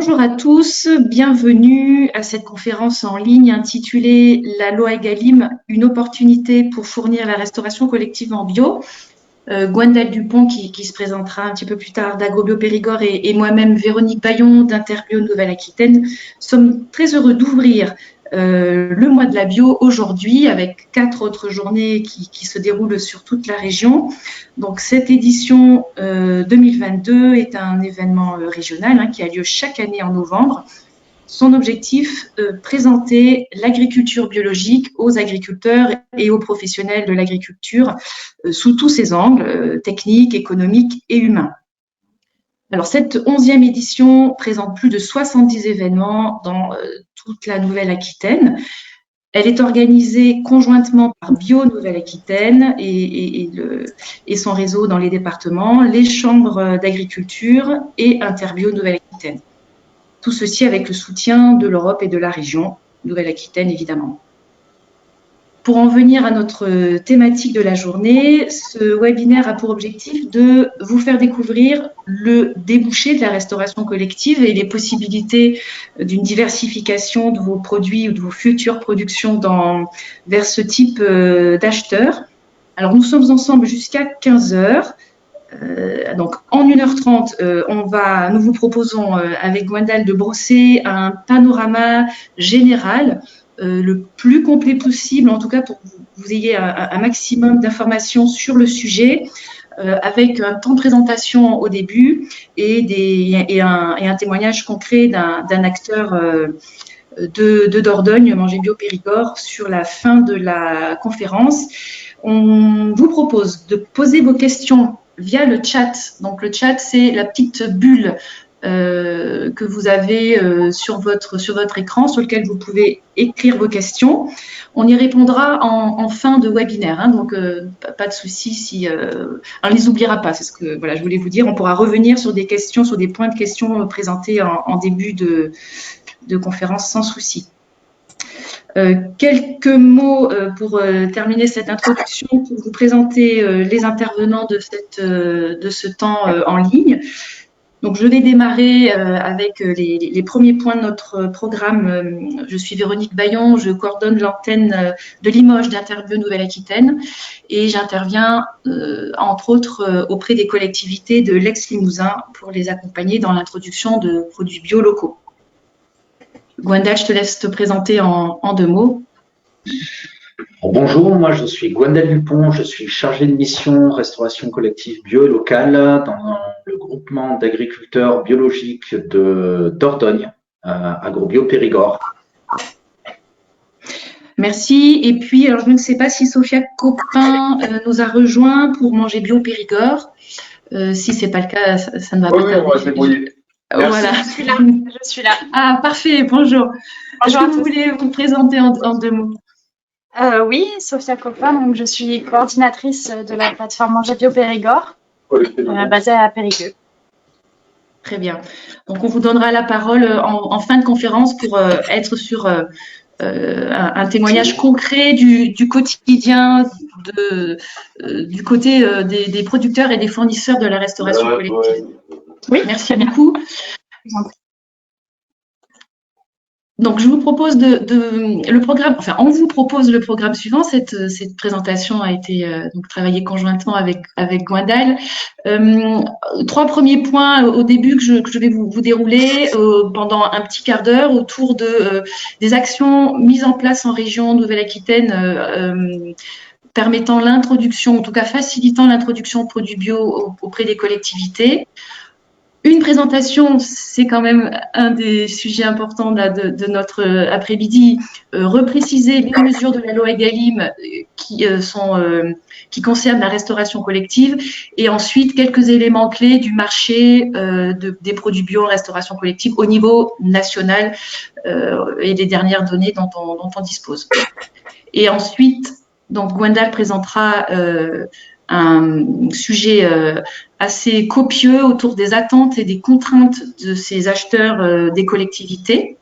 Bonjour à tous, bienvenue à cette conférence en ligne intitulée La loi Egalim, une opportunité pour fournir la restauration collective en bio. Gwendal Dupont qui se présentera un petit peu plus tard d'Agrobio Périgord et moi-même Véronique Bayon d'Interbio Nouvelle-Aquitaine sommes très heureux d'ouvrir le mois de la bio aujourd'hui avec 4 autres journées qui se déroulent sur toute la région. Donc cette édition 2022 est un événement régional qui a lieu chaque année en novembre. Son objectif, présenter l'agriculture biologique aux agriculteurs et aux professionnels de l'agriculture sous tous ses angles, techniques, économiques et humains. Alors, cette 11e édition présente plus de 70 événements dans toute la Nouvelle-Aquitaine. Elle est organisée conjointement par Bio Nouvelle-Aquitaine et son réseau dans les départements, les chambres d'agriculture et Interbio Nouvelle-Aquitaine. Tout ceci avec le soutien de l'Europe et de la région, Nouvelle-Aquitaine évidemment. Pour en venir à notre thématique de la journée, ce webinaire a pour objectif de vous faire découvrir le débouché de la restauration collective et les possibilités d'une diversification de vos produits ou de vos futures productions vers ce type d'acheteurs. Alors nous sommes ensemble jusqu'à 15 heures. Donc en 1h30, nous vous proposons avec Gwendal de brosser un panorama général le plus complet possible, en tout cas pour que vous ayez un maximum d'informations sur le sujet, avec un temps de présentation au début et un témoignage concret d'un acteur de Dordogne, Manger Bio Périgord, sur la fin de la conférence. On vous propose de poser vos questions via le chat. Donc le chat, c'est la petite bulle que vous avez sur votre écran, sur lequel vous pouvez écrire vos questions. On y répondra en fin de webinaire, donc pas de souci si on ne les oubliera pas. C'est ce que je voulais vous dire. On pourra revenir sur des questions, sur des points de questions présentés en début de conférence sans souci. Quelques mots pour terminer cette introduction, pour vous présenter les intervenants de ce temps en ligne. Donc, je vais démarrer avec les premiers points de notre programme. Je suis Véronique Bayon, je coordonne l'antenne de Limoges d'Interbio Nouvelle-Aquitaine et j'interviens entre autres auprès des collectivités de l'Aix-Limousin pour les accompagner dans l'introduction de produits bio locaux. Gwendal, je te laisse te présenter en 2 mots. Bonjour, moi je suis Gwendal Dupont, je suis chargé de mission restauration collective bio et locale dans le groupement d'agriculteurs biologiques de Dordogne, Agrobio Périgord. Merci. Et puis, alors je ne sais pas si Sophia Copin nous a rejoint pour Manger Bio Périgord. Si ce n'est pas le cas, ça ne va pas tarder. Oui, on va se débrouiller. Voilà. Je suis là. Ah, parfait, bonjour. Est-ce que vous voulez vous présenter en 2 mots? Oui, Sophia Copin, donc je suis coordinatrice de la plateforme Manger Bio Périgord, basée à Périgueux. Très bien. Donc, on vous donnera la parole en fin de conférence pour être sur un témoignage concret du quotidien du côté des producteurs et des fournisseurs de la restauration collective. Oui, merci beaucoup. Donc, je vous propose on vous propose le programme suivant. Cette présentation a été donc travaillée conjointement avec Gwendal. 3 premiers points au début que je vais vous dérouler pendant un petit quart d'heure autour des actions mises en place en région Nouvelle-Aquitaine permettant l'introduction, en tout cas facilitant l'introduction de produits bio auprès des collectivités. Une présentation, c'est quand même un des sujets importants de notre après-midi, repréciser les mesures de la loi Egalim qui concernent la restauration collective et ensuite quelques éléments clés du marché des produits bio en restauration collective au niveau national et les dernières données dont on dispose. Et ensuite, donc Gwendal présentera un sujet assez copieux autour des attentes et des contraintes de ces acheteurs des collectivités,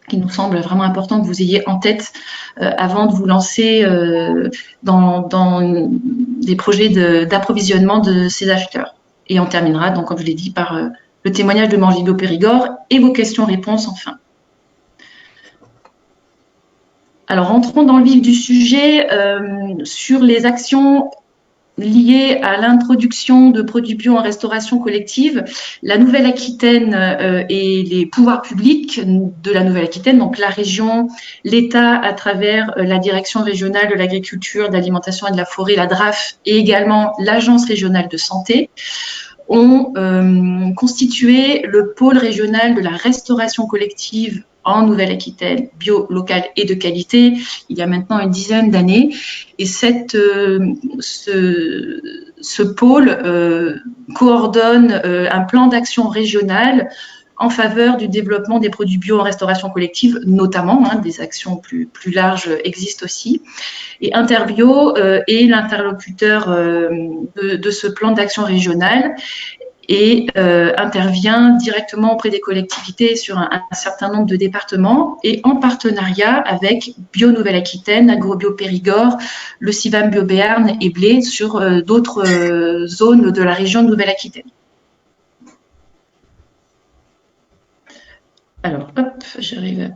qui nous semble vraiment important que vous ayez en tête avant de vous lancer dans des projets d'approvisionnement de ces acheteurs. Et on terminera, donc, comme je l'ai dit, par le témoignage de Manger Bio Périgord et vos questions-réponses enfin. Alors, entrons dans le vif du sujet sur les actions liées à l'introduction de produits bio en restauration collective. La Nouvelle-Aquitaine et les pouvoirs publics de la Nouvelle-Aquitaine, donc la région, l'État à travers la Direction régionale de l'agriculture, de l'alimentation et de la forêt, la DRAF, et également l'Agence régionale de santé, ont constitué le pôle régional de la restauration collective en Nouvelle-Aquitaine, bio, local et de qualité, il y a maintenant une dizaine d'années. Et ce pôle coordonne un plan d'action régional en faveur du développement des produits bio en restauration collective, notamment, des actions plus larges existent aussi. Et Interbio est l'interlocuteur de ce plan d'action régional et intervient directement auprès des collectivités sur un certain nombre de départements et en partenariat avec Bio Nouvelle-Aquitaine, AgroBio Périgord, le CIVAM Bio Béarn et Blé sur d'autres zones de la région de Nouvelle-Aquitaine. Alors, hop, j'arrive.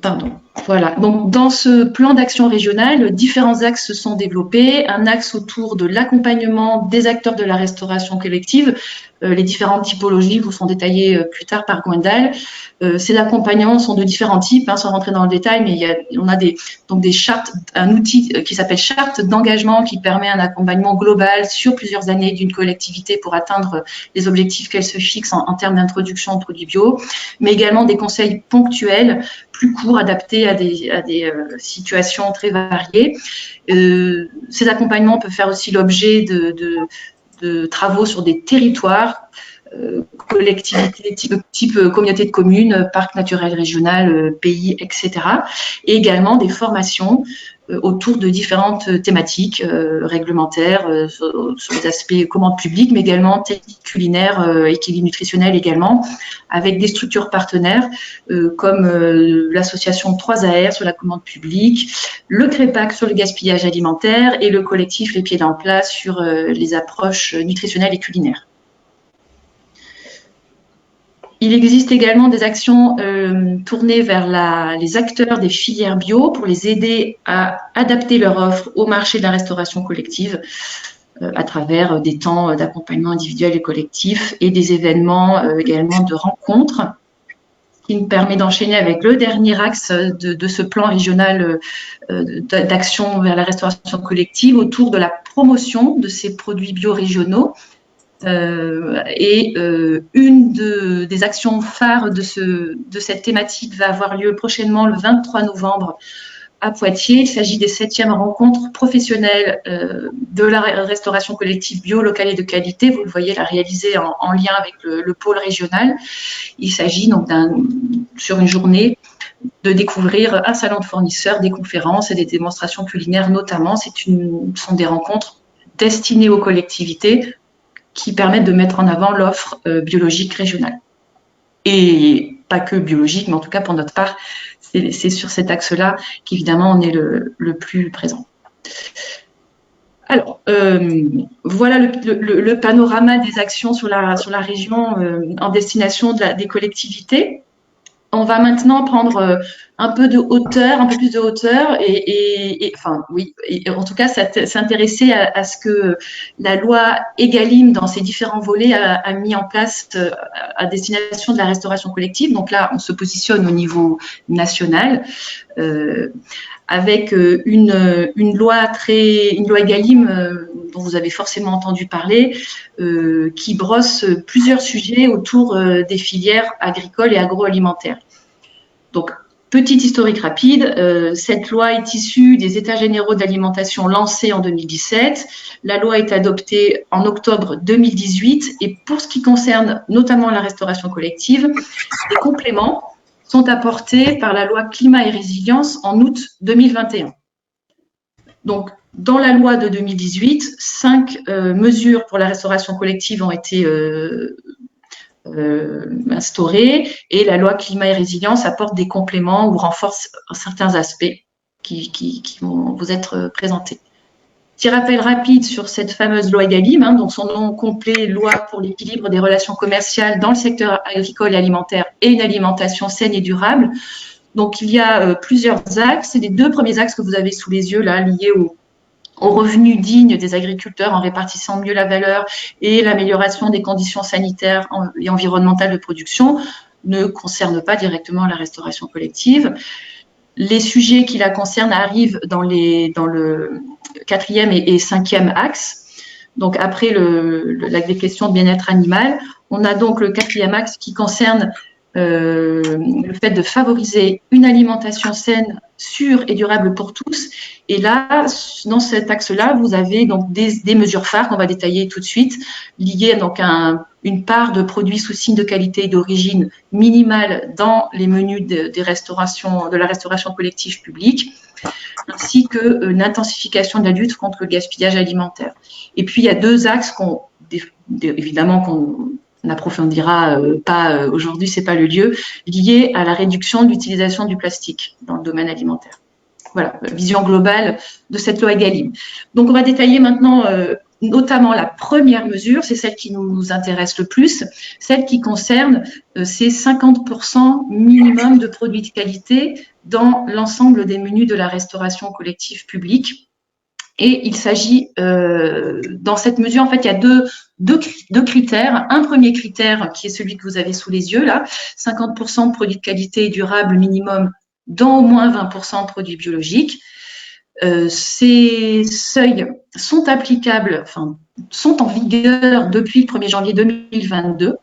Pardon. Voilà. Donc, dans ce plan d'action régional, différents axes se sont développés. Un axe autour de l'accompagnement des acteurs de la restauration collective. Les différentes typologies vous sont détaillées plus tard par Gwendal. Ces accompagnements sont de différents types, sans rentrer dans le détail, mais on a des chartes, un outil qui s'appelle charte d'engagement qui permet un accompagnement global sur plusieurs années d'une collectivité pour atteindre les objectifs qu'elle se fixe en termes d'introduction de produits bio, mais également des conseils ponctuels plus courts, adaptés à des situations très variées. Ces accompagnements peuvent faire aussi l'objet de travaux sur des territoires, collectivités type communauté de communes, parc naturel régional, pays, etc. Et également des formations autour de différentes thématiques réglementaires, sur les aspects commandes publiques, mais également techniques culinaires, équilibre nutritionnel également, avec des structures partenaires comme l'association 3AR sur la commande publique, le CREPAC sur le gaspillage alimentaire et le collectif Les Pieds dans le Plat sur les approches nutritionnelles et culinaires. Il existe également des actions tournées vers les acteurs des filières bio pour les aider à adapter leur offre au marché de la restauration collective à travers des temps d'accompagnement individuel et collectif et des événements également de rencontres, qui nous permet d'enchaîner avec le dernier axe de ce plan régional d'action vers la restauration collective autour de la promotion de ces produits bio régionaux. Une des actions phares de cette thématique va avoir lieu prochainement le 23 novembre à Poitiers. Il s'agit des 7e rencontres professionnelles de la restauration collective bio, locale et de qualité. Vous le voyez, la réalisée en lien avec le pôle régional. Il s'agit donc sur une journée de découvrir un salon de fournisseurs, des conférences et des démonstrations culinaires notamment. Ce sont des rencontres destinées aux collectivités qui permettent de mettre en avant l'offre biologique régionale. Et pas que biologique, mais en tout cas pour notre part, c'est sur cet axe-là qu'évidemment on est le plus présent. Alors, voilà le panorama des actions sur la région en destination des collectivités. On va maintenant prendre un peu plus de hauteur et en tout cas s'intéresser à ce que la loi Egalim dans ses différents volets a mis en place à destination de la restauration collective. Donc là, on se positionne au niveau national avec une loi Egalim dont vous avez forcément entendu parler, qui brosse plusieurs sujets autour des filières agricoles et agroalimentaires. Donc, petite historique rapide, cette loi est issue des États généraux de l'alimentation lancés en 2017. La loi est adoptée en octobre 2018 et pour ce qui concerne notamment la restauration collective, des compléments sont apportés par la loi Climat et Résilience en août 2021. Donc, dans la loi de 2018, 5 mesures pour la restauration collective ont été instaurées et la loi Climat et Résilience apporte des compléments ou renforce certains aspects qui vont vous être présentés. Petit rappel rapide sur cette fameuse loi Egalim, hein, dont son nom complet, loi pour l'équilibre des relations commerciales dans le secteur agricole et alimentaire et une alimentation saine et durable. Donc, il y a plusieurs axes. C'est les 2 premiers axes que vous avez sous les yeux, là, liés au revenus dignes des agriculteurs en répartissant mieux la valeur et l'amélioration des conditions sanitaires et environnementales de production ne concernent pas directement la restauration collective. Les sujets qui la concernent arrivent dans le 4e et 5e axe. Donc, après les questions de bien-être animal, on a donc le 4e axe qui concerne le fait de favoriser une alimentation saine, sûre et durable pour tous. Et là, dans cet axe-là, vous avez donc des mesures phares qu'on va détailler tout de suite, liées donc à une part de produits sous signe de qualité et d'origine minimale dans les menus de la restauration collective publique, ainsi que l'intensification de la lutte contre le gaspillage alimentaire. Et puis, il y a 2 axes évidemment qu'on n'approfondira pas aujourd'hui, c'est pas le lieu, liés à la réduction de l'utilisation du plastique dans le domaine alimentaire. Voilà, vision globale de cette loi Egalim. Donc, on va détailler maintenant notamment la première mesure, c'est celle qui nous intéresse le plus, celle qui concerne ces 50% minimum de produits de qualité dans l'ensemble des menus de la restauration collective publique. Et il s'agit, dans cette mesure, en fait, il y a deux critères. Un premier critère qui est celui que vous avez sous les yeux, là, 50% de produits de qualité et durables minimum dans au moins 20% de produits biologiques. Ces seuils sont applicables, sont en vigueur depuis le 1er janvier 2022.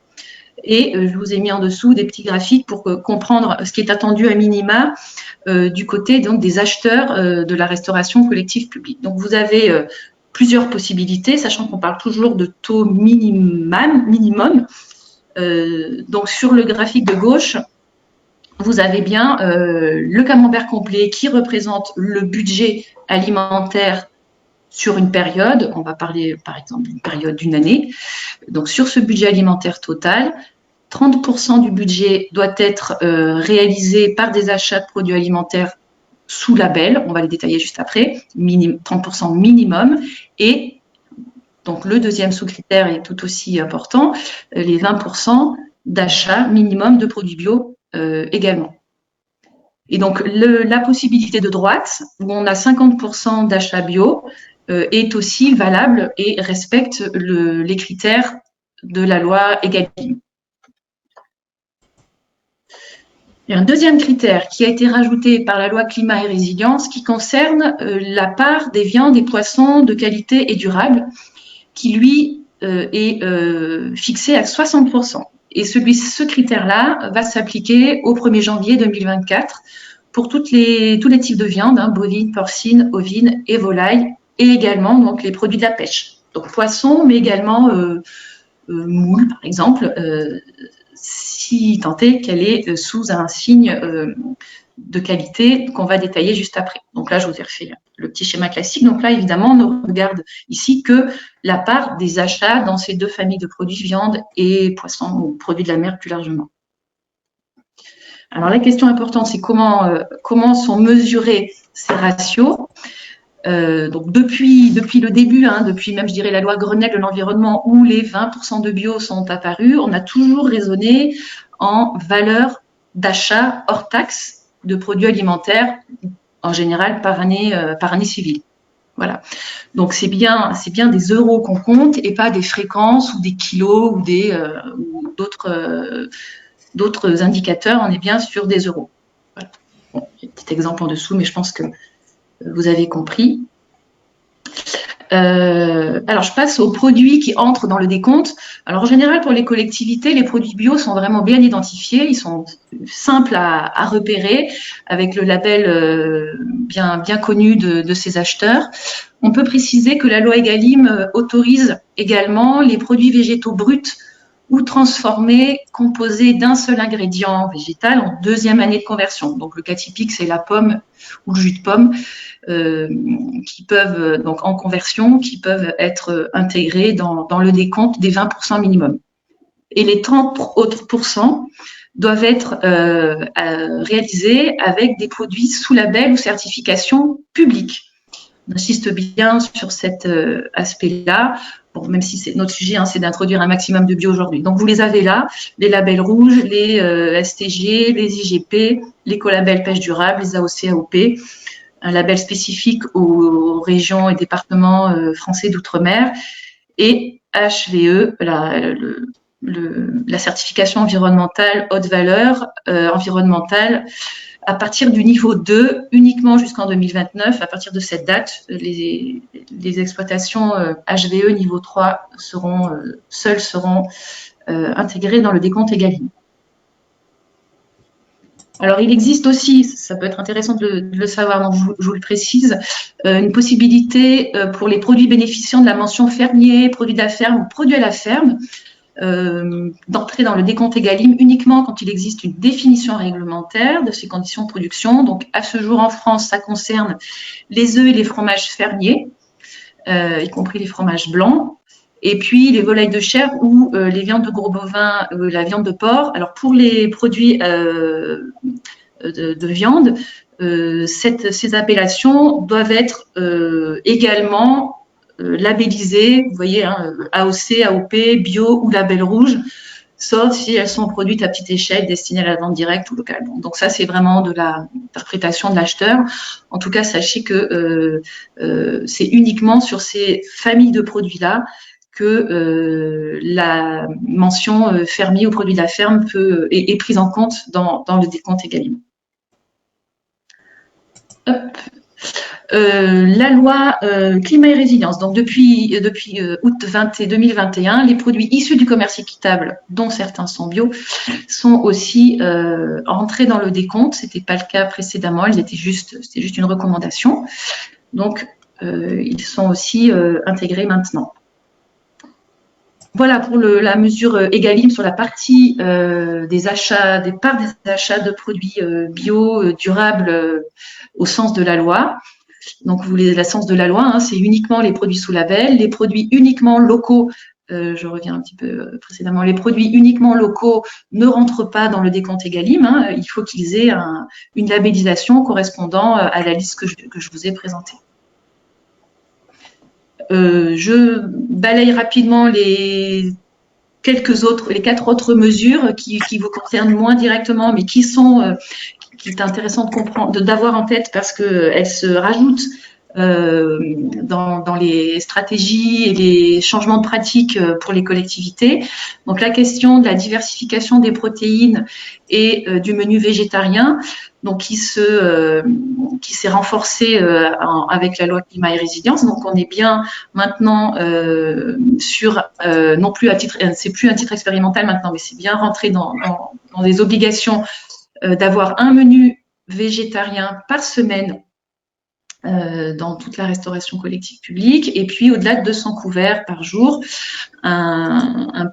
Et je vous ai mis en dessous des petits graphiques pour comprendre ce qui est attendu à minima du côté donc, des acheteurs de la restauration collective publique. Donc, vous avez plusieurs possibilités, sachant qu'on parle toujours de taux minimum. Donc, sur le graphique de gauche, vous avez bien le camembert complet qui représente le budget alimentaire sur une période. On va parler, par exemple, d'une période d'une année. Donc, sur ce budget alimentaire total, 30% du budget doit être réalisé par des achats de produits alimentaires sous label, on va les détailler juste après, 30% minimum, et donc le deuxième sous-critère est tout aussi important, les 20% d'achats minimum de produits bio également. Et donc la possibilité de droite, où on a 50% d'achats bio, est aussi valable et respecte les critères de la loi Egalim. Il y a un deuxième critère qui a été rajouté par la loi Climat et Résilience qui concerne la part des viandes et poissons de qualité et durable qui, lui, est fixé à 60%. Et ce critère-là va s'appliquer au 1er janvier 2024 pour tous les types de viande, bovine, porcine, ovine et volaille, et également donc, les produits de la pêche. Donc poissons, mais également moules, par exemple, si tant est qu'elle est sous un signe de qualité qu'on va détailler juste après. Donc là, je vous ai refait le petit schéma classique. Donc là, évidemment, on ne regarde ici que la part des achats dans ces 2 familles de produits, viande et poissons, ou produits de la mer plus largement. Alors la question importante, c'est comment sont mesurés ces ratios. Donc depuis le début, depuis même je dirais la loi Grenelle de l'environnement où les 20% de bio sont apparus, on a toujours raisonné en valeur d'achat hors taxe de produits alimentaires, en général par année civile. Voilà. Donc c'est bien des euros qu'on compte et pas des fréquences ou des kilos ou ou d'autres indicateurs. On est bien sur des euros. Voilà. Bon, il y a un petit exemple en dessous, mais je pense que vous avez compris. Alors, je passe aux produits qui entrent dans le décompte. Alors, en général, pour les collectivités, les produits bio sont vraiment bien identifiés. Ils sont simples à repérer avec le label bien connu de ces acheteurs. On peut préciser que la loi Egalim autorise également les produits végétaux bruts ou transformés, composés d'un seul ingrédient végétal en 2e année de conversion. Donc, le cas typique, c'est la pomme ou le jus de pomme qui peuvent, donc en conversion, qui peuvent être intégrés dans le décompte des 20% minimum. Et les 30 autres pourcents doivent être réalisés avec des produits sous label ou certification publique. insiste bien sur cet aspect-là. Bon, même si notre sujet, c'est d'introduire un maximum de bio aujourd'hui. Donc, vous les avez là, les labels rouges, les STG, les IGP, l'écolabel pêche durable, les AOC, AOP, un label spécifique aux régions et départements français d'outre-mer, et HVE, la certification environnementale haute valeur environnementale à partir du niveau 2, uniquement jusqu'en 2029. À partir de cette date, les exploitations HVE niveau 3 seront intégrées dans le décompte Egalim. Alors, il existe aussi, ça peut être intéressant de le savoir, donc je vous le précise, une possibilité pour les produits bénéficiant de la mention fermier, produits de la ferme ou produits à la ferme, d'entrer dans le décompte Egalim uniquement quand il existe une définition réglementaire de ces conditions de production. Donc, à ce jour en France, ça concerne les œufs et les fromages fermiers, y compris les fromages blancs, et puis les volailles de chair ou les viandes de gros bovins, la viande de porc. Alors, pour les produits de viande, ces appellations doivent être également labellisées, vous voyez, AOC, AOP, bio ou label rouge, sauf si elles sont produites à petite échelle destinées à la vente directe ou locale. Donc ça, c'est vraiment de l'interprétation de l'acheteur. En tout cas, sachez que c'est uniquement sur ces familles de produits-là que la mention fermier ou produit de la ferme est prise en compte dans le décompte Egalim. Hop. La loi climat et résilience. Donc depuis août 2021, les produits issus du commerce équitable, dont certains sont bio, sont aussi entrés dans le décompte. C'était pas le cas précédemment. C'était juste une recommandation. Donc ils sont aussi intégrés maintenant. Voilà pour la mesure Egalim sur la partie des achats, des parts des achats de produits bio, durables au sens de la loi. Donc, la sens de la loi, c'est uniquement les produits sous label, les produits uniquement locaux. Je reviens un petit peu précédemment. Les produits uniquement locaux ne rentrent pas dans le décompte Egalim. Il faut qu'ils aient une labellisation correspondant à la liste que je vous ai présentée. Je balaye rapidement les 4 autres mesures qui vous concernent moins directement, mais qui est intéressant de comprendre, d'avoir en tête parce qu'elles se rajoutent dans les stratégies et les changements de pratiques pour les collectivités. Donc la question de la diversification des protéines et du menu végétarien, donc qui s'est renforcée avec la loi climat et résilience. Donc on est bien maintenant sur non plus c'est plus un titre expérimental maintenant, mais c'est bien rentré dans des obligations d'avoir un menu végétarien par semaine dans toute la restauration collective publique, et puis au-delà de 200 couverts par jour, un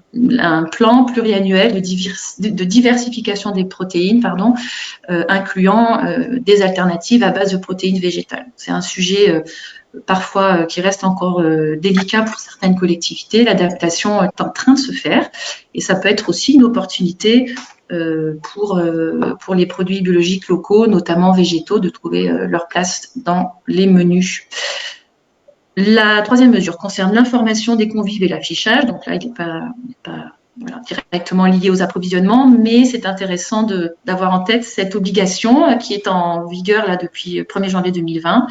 plan pluriannuel de diversification des protéines, incluant des alternatives à base de protéines végétales. C'est un sujet parfois qui reste encore délicat pour certaines collectivités. L'adaptation est en train de se faire, et ça peut être aussi une opportunité pour les produits biologiques locaux, notamment végétaux, de trouver leur place dans les menus. La troisième mesure concerne l'information des convives et l'affichage. Donc là, il n'est pas directement lié aux approvisionnements, mais c'est intéressant d'avoir en tête cette obligation qui est en vigueur là depuis le 1er janvier 2020.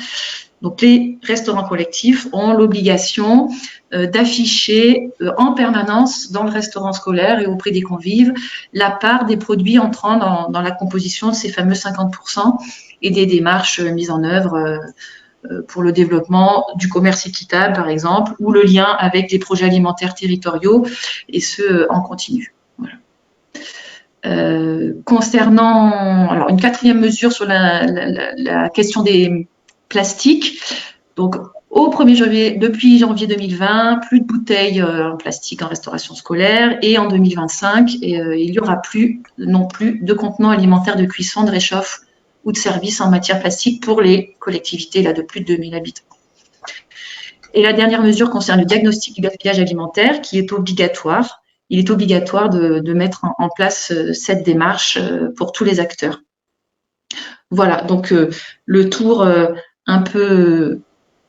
Donc, les restaurants collectifs ont l'obligation d'afficher en permanence dans le restaurant scolaire et auprès des convives la part des produits entrant dans la composition de ces fameux 50% et des démarches mises en œuvre pour le développement du commerce équitable, par exemple, ou le lien avec les projets alimentaires territoriaux, et ce, en continu. Voilà. Concernant alors une quatrième mesure sur la question des plastiques. Donc, depuis janvier 2020, plus de bouteilles en plastique en restauration scolaire, et en 2025, il n'y aura plus non plus de contenants alimentaires de cuisson, de réchauffe ou de service en matière plastique pour les collectivités de plus de 2000 habitants. Et la dernière mesure concerne le diagnostic du gaspillage alimentaire, qui est obligatoire. Il est obligatoire de mettre en place cette démarche pour tous les acteurs. Voilà, donc le tour un peu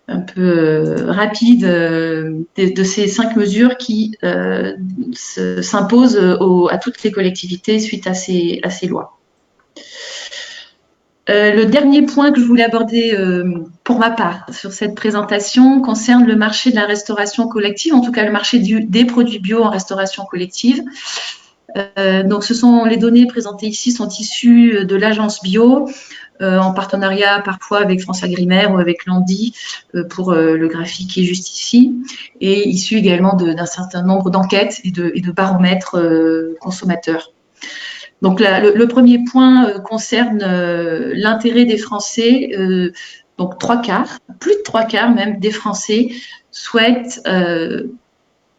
rapide de ces 5 mesures qui s'imposent à toutes les collectivités suite à ces lois. Le dernier point que je voulais aborder pour ma part sur cette présentation concerne le marché de la restauration collective, en tout cas le marché des produits bio en restauration collective. Donc, les données présentées ici sont issues de l'agence bio, en partenariat parfois avec France Agrimaire ou avec l'ANDI pour le graphique qui est juste ici, et issues également d'un certain nombre d'enquêtes et de baromètres consommateurs. Donc le premier point concerne l'intérêt des Français. Donc plus de 3/4 même des Français souhaitent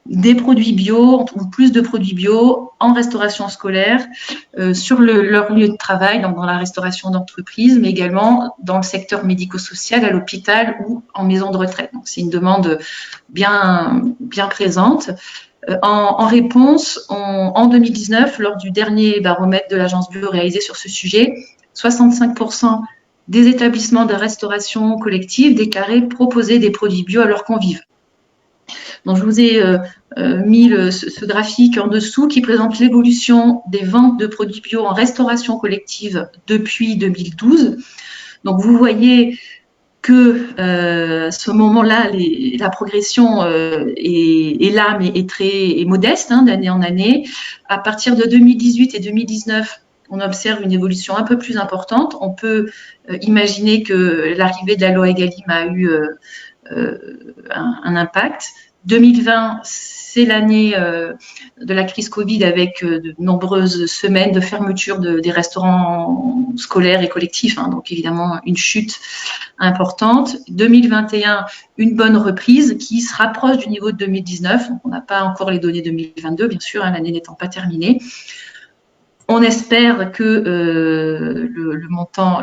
des produits bio ou plus de produits bio en restauration scolaire sur leur lieu de travail, donc dans la restauration d'entreprise, mais également dans le secteur médico-social, à l'hôpital ou en maison de retraite. Donc c'est une demande bien présente. En réponse, en 2019, lors du dernier baromètre de l'agence bio réalisé sur ce sujet, 65% des établissements de restauration collective déclaraient proposer des produits bio à leurs convives. Donc, je vous ai mis ce graphique en dessous qui présente l'évolution des ventes de produits bio en restauration collective depuis 2012. Donc, vous voyez que à ce moment-là, la progression est là, mais est modeste d'année en année. À partir de 2018 et 2019, on observe une évolution un peu plus importante. On peut imaginer que l'arrivée de la loi Egalim a eu un impact. 2020, c'est l'année de la crise Covid avec de nombreuses semaines de fermeture des restaurants scolaires et collectifs, donc évidemment une chute importante. 2021, une bonne reprise qui se rapproche du niveau de 2019. Donc on n'a pas encore les données 2022, bien sûr, l'année n'étant pas terminée. On espère que le montant,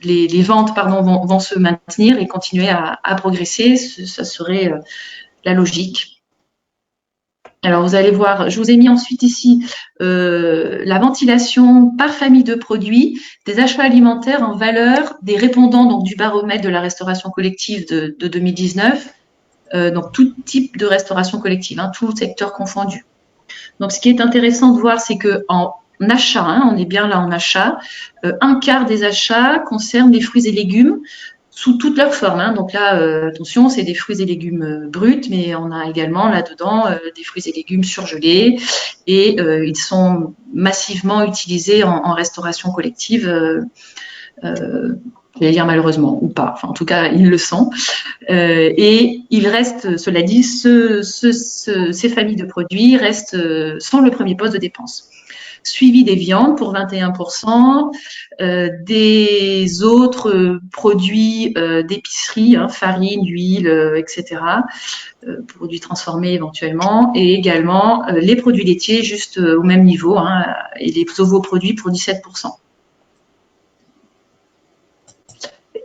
les ventes vont se maintenir et continuer à progresser. Ça serait la logique. Alors, vous allez voir, je vous ai mis ensuite ici la ventilation par famille de produits des achats alimentaires en valeur des répondants donc, du baromètre de la restauration collective de 2019. Donc, tout type de restauration collective, tout secteur confondu. Donc, ce qui est intéressant de voir, c'est qu'en achat, on est bien là en achat, un quart des achats concernent des fruits et légumes sous toutes leurs formes. Donc là, attention, c'est des fruits et légumes bruts, mais on a également là-dedans des fruits et légumes surgelés et ils sont massivement utilisés en restauration collective. Je vais dire malheureusement ou pas, en tout cas ils le sont. Et il reste, cela dit, ces familles de produits sont le premier poste de dépense. Suivi des viandes pour 21%, des autres produits d'épicerie, farine, huile, etc., produits transformés éventuellement, et également les produits laitiers juste au même niveau, et les ovoproduits pour 17%.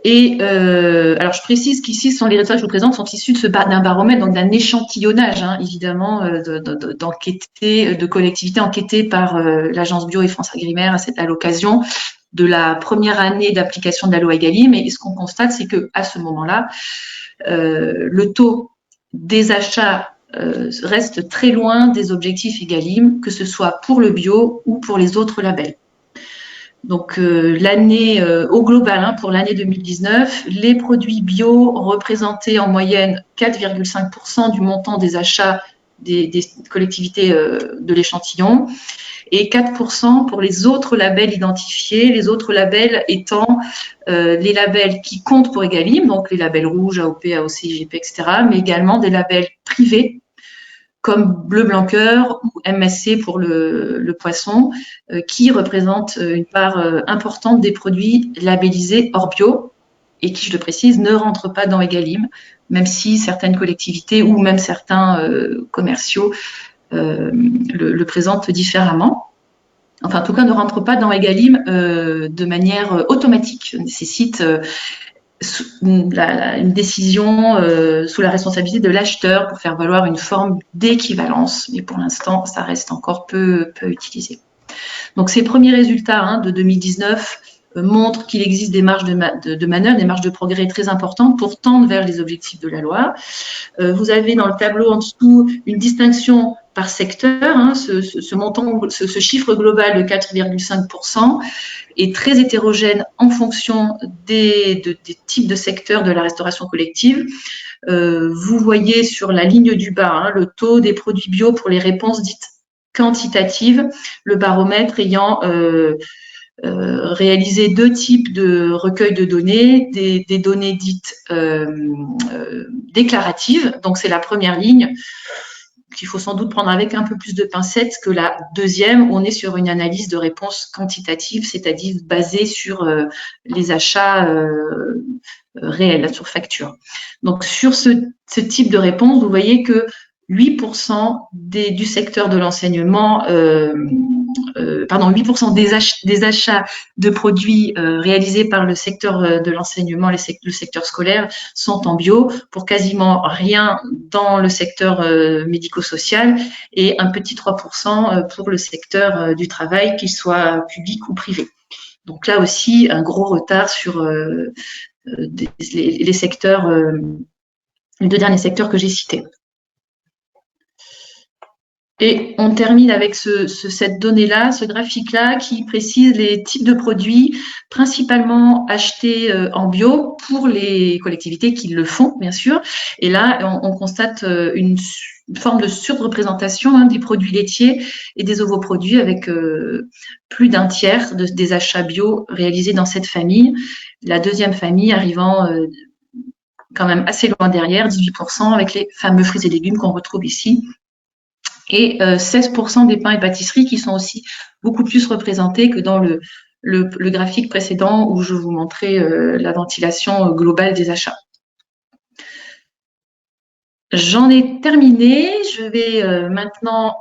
Et alors je précise qu'ici, les résultats que je vous présente sont issus d'un baromètre, donc d'un échantillonnage, évidemment, de collectivités enquêtées par l'agence bio et France Agrimaire à l'occasion de la première année d'application de la loi Egalim. Et ce qu'on constate, c'est qu'à ce moment-là, le taux des achats reste très loin des objectifs Egalim, que ce soit pour le bio ou pour les autres labels. Donc l'année au global, pour l'année 2019, les produits bio représentaient en moyenne 4,5% du montant des achats des collectivités de l'échantillon et 4% pour les autres labels identifiés, les autres labels étant les labels qui comptent pour Egalim, donc les labels rouges, AOP, AOC, IGP, etc., mais également des labels privés comme Bleu Blanc Cœur ou MSC pour le poisson, qui représentent une part importante des produits labellisés hors bio et qui, je le précise, ne rentrent pas dans Egalim, même si certaines collectivités ou même certains commerciaux le présentent différemment. Enfin, en tout cas, ne rentrent pas dans Egalim de manière automatique, nécessite une décision sous la responsabilité de l'acheteur pour faire valoir une forme d'équivalence, mais pour l'instant, ça reste encore peu utilisé. Donc, ces premiers résultats de 2019 montre qu'il existe des marges de manœuvre, des marges de progrès très importantes pour tendre vers les objectifs de la loi. Vous avez dans le tableau en dessous une distinction par secteur. Hein, ce montant, ce chiffre global de 4,5% est très hétérogène en fonction des types de secteurs de la restauration collective. Vous voyez sur la ligne du bas hein, le taux des produits bio pour les réponses dites quantitatives, le baromètre ayant réalisé deux types de recueil de données, des données dites déclaratives, donc c'est la première ligne qu'il faut sans doute prendre avec un peu plus de pincettes que la deuxième, où on est sur une analyse de réponse quantitative, c'est-à-dire basée sur les achats réels, sur facture. Donc sur ce type de réponse, vous voyez que 8% du secteur de l'enseignement, 8% des achats de produits réalisés par le secteur de l'enseignement, le secteur scolaire, sont en bio, pour quasiment rien dans le secteur médico-social et un petit 3% pour le secteur du travail, qu'il soit public ou privé. Donc là aussi, un gros retard sur les secteurs, les deux derniers secteurs que j'ai cités. Et on termine avec cette donnée-là, ce graphique-là, qui précise les types de produits principalement achetés en bio pour les collectivités qui le font, bien sûr. Et là, on constate une forme de surreprésentation hein, des produits laitiers et des ovoproduits avec plus d'un tiers des achats bio réalisés dans cette famille. La deuxième famille arrivant quand même assez loin derrière, 18%, avec les fameux fruits et légumes qu'on retrouve ici. Et 16% des pains et pâtisseries qui sont aussi beaucoup plus représentés que dans le graphique précédent où je vous montrais la ventilation globale des achats. J'en ai terminé. Je vais maintenant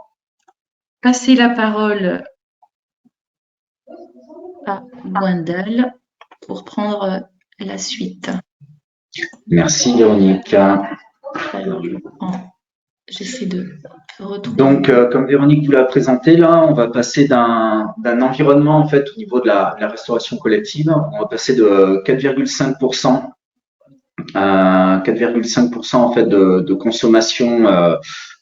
passer la parole à Gwendal pour prendre la suite. Merci Véronique. Alors, j'essaie de retrouver. Donc, comme Véronique vous l'a présenté, là, on va passer d'un environnement, en fait, au niveau de la restauration collective, on va passer de 4,5% à 4,5% en fait de consommation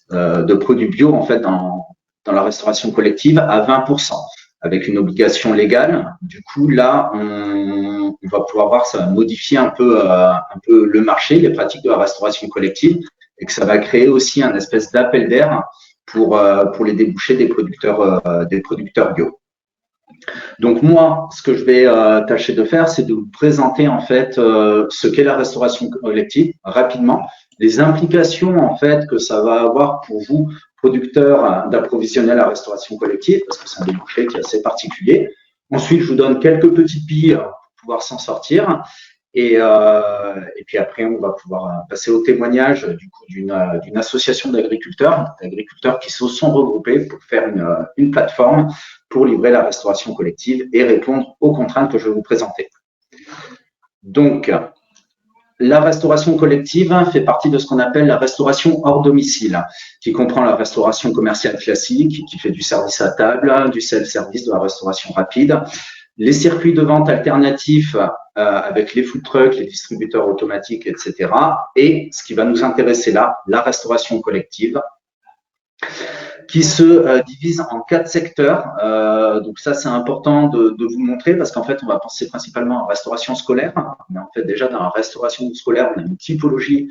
de produits bio, en fait, dans la restauration collective à 20%, avec une obligation légale. Du coup, là, on va pouvoir voir, ça va modifier un peu le marché, les pratiques de la restauration collective, et que ça va créer aussi un espèce d'appel d'air pour les débouchés des producteurs bio. Donc moi, ce que je vais tâcher de faire, c'est de vous présenter en fait ce qu'est la restauration collective rapidement, les implications en fait que ça va avoir pour vous, producteurs, d'approvisionner la restauration collective, parce que c'est un débouché qui est assez particulier. Ensuite, je vous donne quelques petites billes pour pouvoir s'en sortir. Et puis après, on va pouvoir passer au témoignage du coup d'une association d'agriculteurs qui se sont regroupés pour faire une plateforme pour livrer la restauration collective et répondre aux contraintes que je vais vous présenter. Donc, la restauration collective fait partie de ce qu'on appelle la restauration hors domicile, qui comprend la restauration commerciale classique, qui fait du service à table, du self-service, de la restauration rapide, les circuits de vente alternatifs avec les food trucks, les distributeurs automatiques, etc. Et ce qui va nous intéresser là, la restauration collective, qui se divise en 4 secteurs. Donc ça, c'est important de vous montrer parce qu'en fait, on va penser principalement en restauration scolaire. Mais en fait, déjà, dans la restauration scolaire, on a une typologie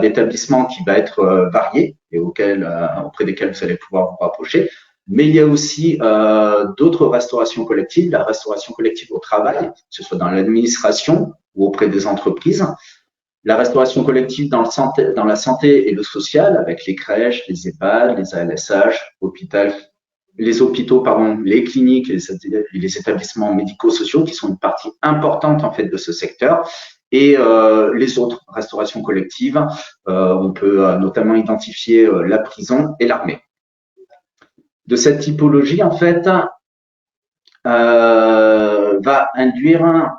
d'établissements qui va être variée et auprès desquels vous allez pouvoir vous rapprocher. Mais il y a aussi d'autres restaurations collectives, la restauration collective au travail, que ce soit dans l'administration ou auprès des entreprises. La restauration collective dans la santé et le social, avec les crèches, les EHPAD, les ALSH, les hôpitaux, les cliniques et les établissements médico-sociaux qui sont une partie importante en fait de ce secteur. Et les autres restaurations collectives, on peut notamment identifier la prison et l'armée. De cette typologie, en fait, va induire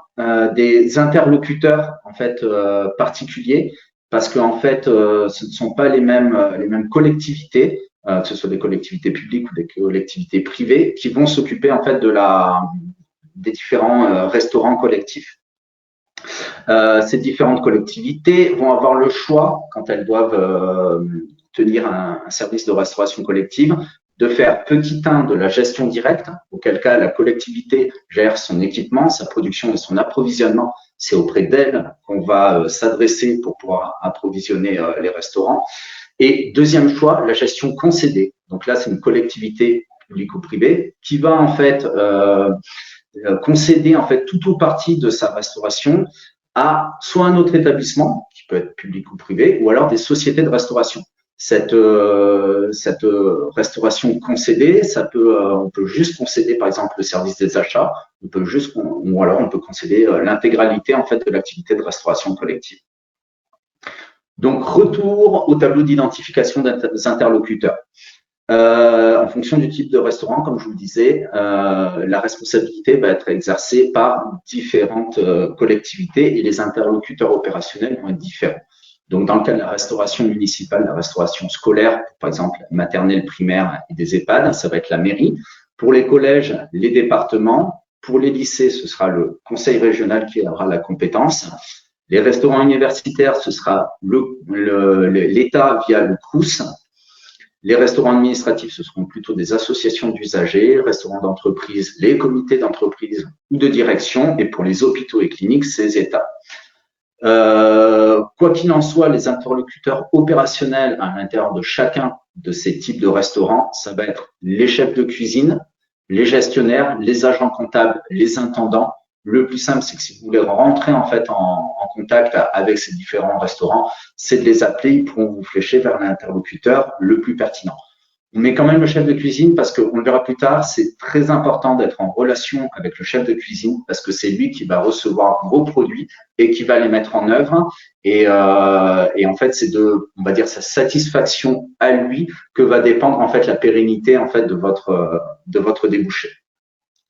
des interlocuteurs en fait particuliers parce que en fait ce ne sont pas les mêmes collectivités, que ce soit des collectivités publiques ou des collectivités privées, qui vont s'occuper en fait de la restaurants collectifs. Ces différentes collectivités vont avoir le choix, quand elles doivent tenir un service de restauration collective, de faire petit 1 de la gestion directe, auquel cas la collectivité gère son équipement, sa production et son approvisionnement. C'est auprès d'elle qu'on va s'adresser pour pouvoir approvisionner les restaurants. Et deuxième choix, la gestion concédée. Donc là, c'est une collectivité publique ou privée qui va en fait concéder en fait tout ou partie de sa restauration à soit un autre établissement, qui peut être public ou privé, ou alors des sociétés de restauration. Cette restauration concédée, on peut juste concéder par exemple le service des achats, ou alors on peut concéder l'intégralité en fait de l'activité de restauration collective. Donc retour au tableau d'identification des interlocuteurs. En fonction du type de restaurant, comme je vous le disais, la responsabilité va être exercée par différentes collectivités et les interlocuteurs opérationnels vont être différents. Donc, dans le cas de la restauration municipale, la restauration scolaire, par exemple maternelle, primaire et des EHPAD, ça va être la mairie. Pour les collèges, les départements. Pour les lycées, ce sera le conseil régional qui aura la compétence. Les restaurants universitaires, ce sera l'État via le CROUS. Les restaurants administratifs, ce seront plutôt des associations d'usagers, restaurants d'entreprise, les comités d'entreprise ou de direction, et pour les hôpitaux et cliniques, ces États. Quoi qu'il en soit, les interlocuteurs opérationnels à l'intérieur de chacun de ces types de restaurants, ça va être les chefs de cuisine, les gestionnaires, les agents comptables, les intendants. Le plus simple, c'est que si vous voulez rentrer en fait en contact avec ces différents restaurants, c'est de les appeler, ils pourront vous flécher vers l'interlocuteur le plus pertinent. On met quand même le chef de cuisine parce qu'on le verra plus tard, c'est très important d'être en relation avec le chef de cuisine parce que c'est lui qui va recevoir vos produits et qui va les mettre en œuvre. Et en fait, c'est on va dire, sa satisfaction à lui que va dépendre en fait la pérennité en fait de votre débouché.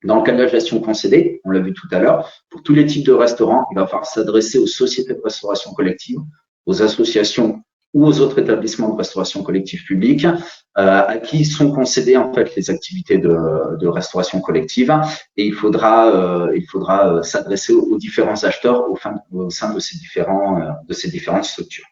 Dans le cas de la gestion concédée, on l'a vu tout à l'heure, pour tous les types de restaurants, il va falloir s'adresser aux sociétés de restauration collective, aux associations ou aux autres établissements de restauration collective publique, à qui sont concédées en fait les activités de restauration collective, et il faudra s'adresser aux différents acheteurs au sein de ces différentes structures.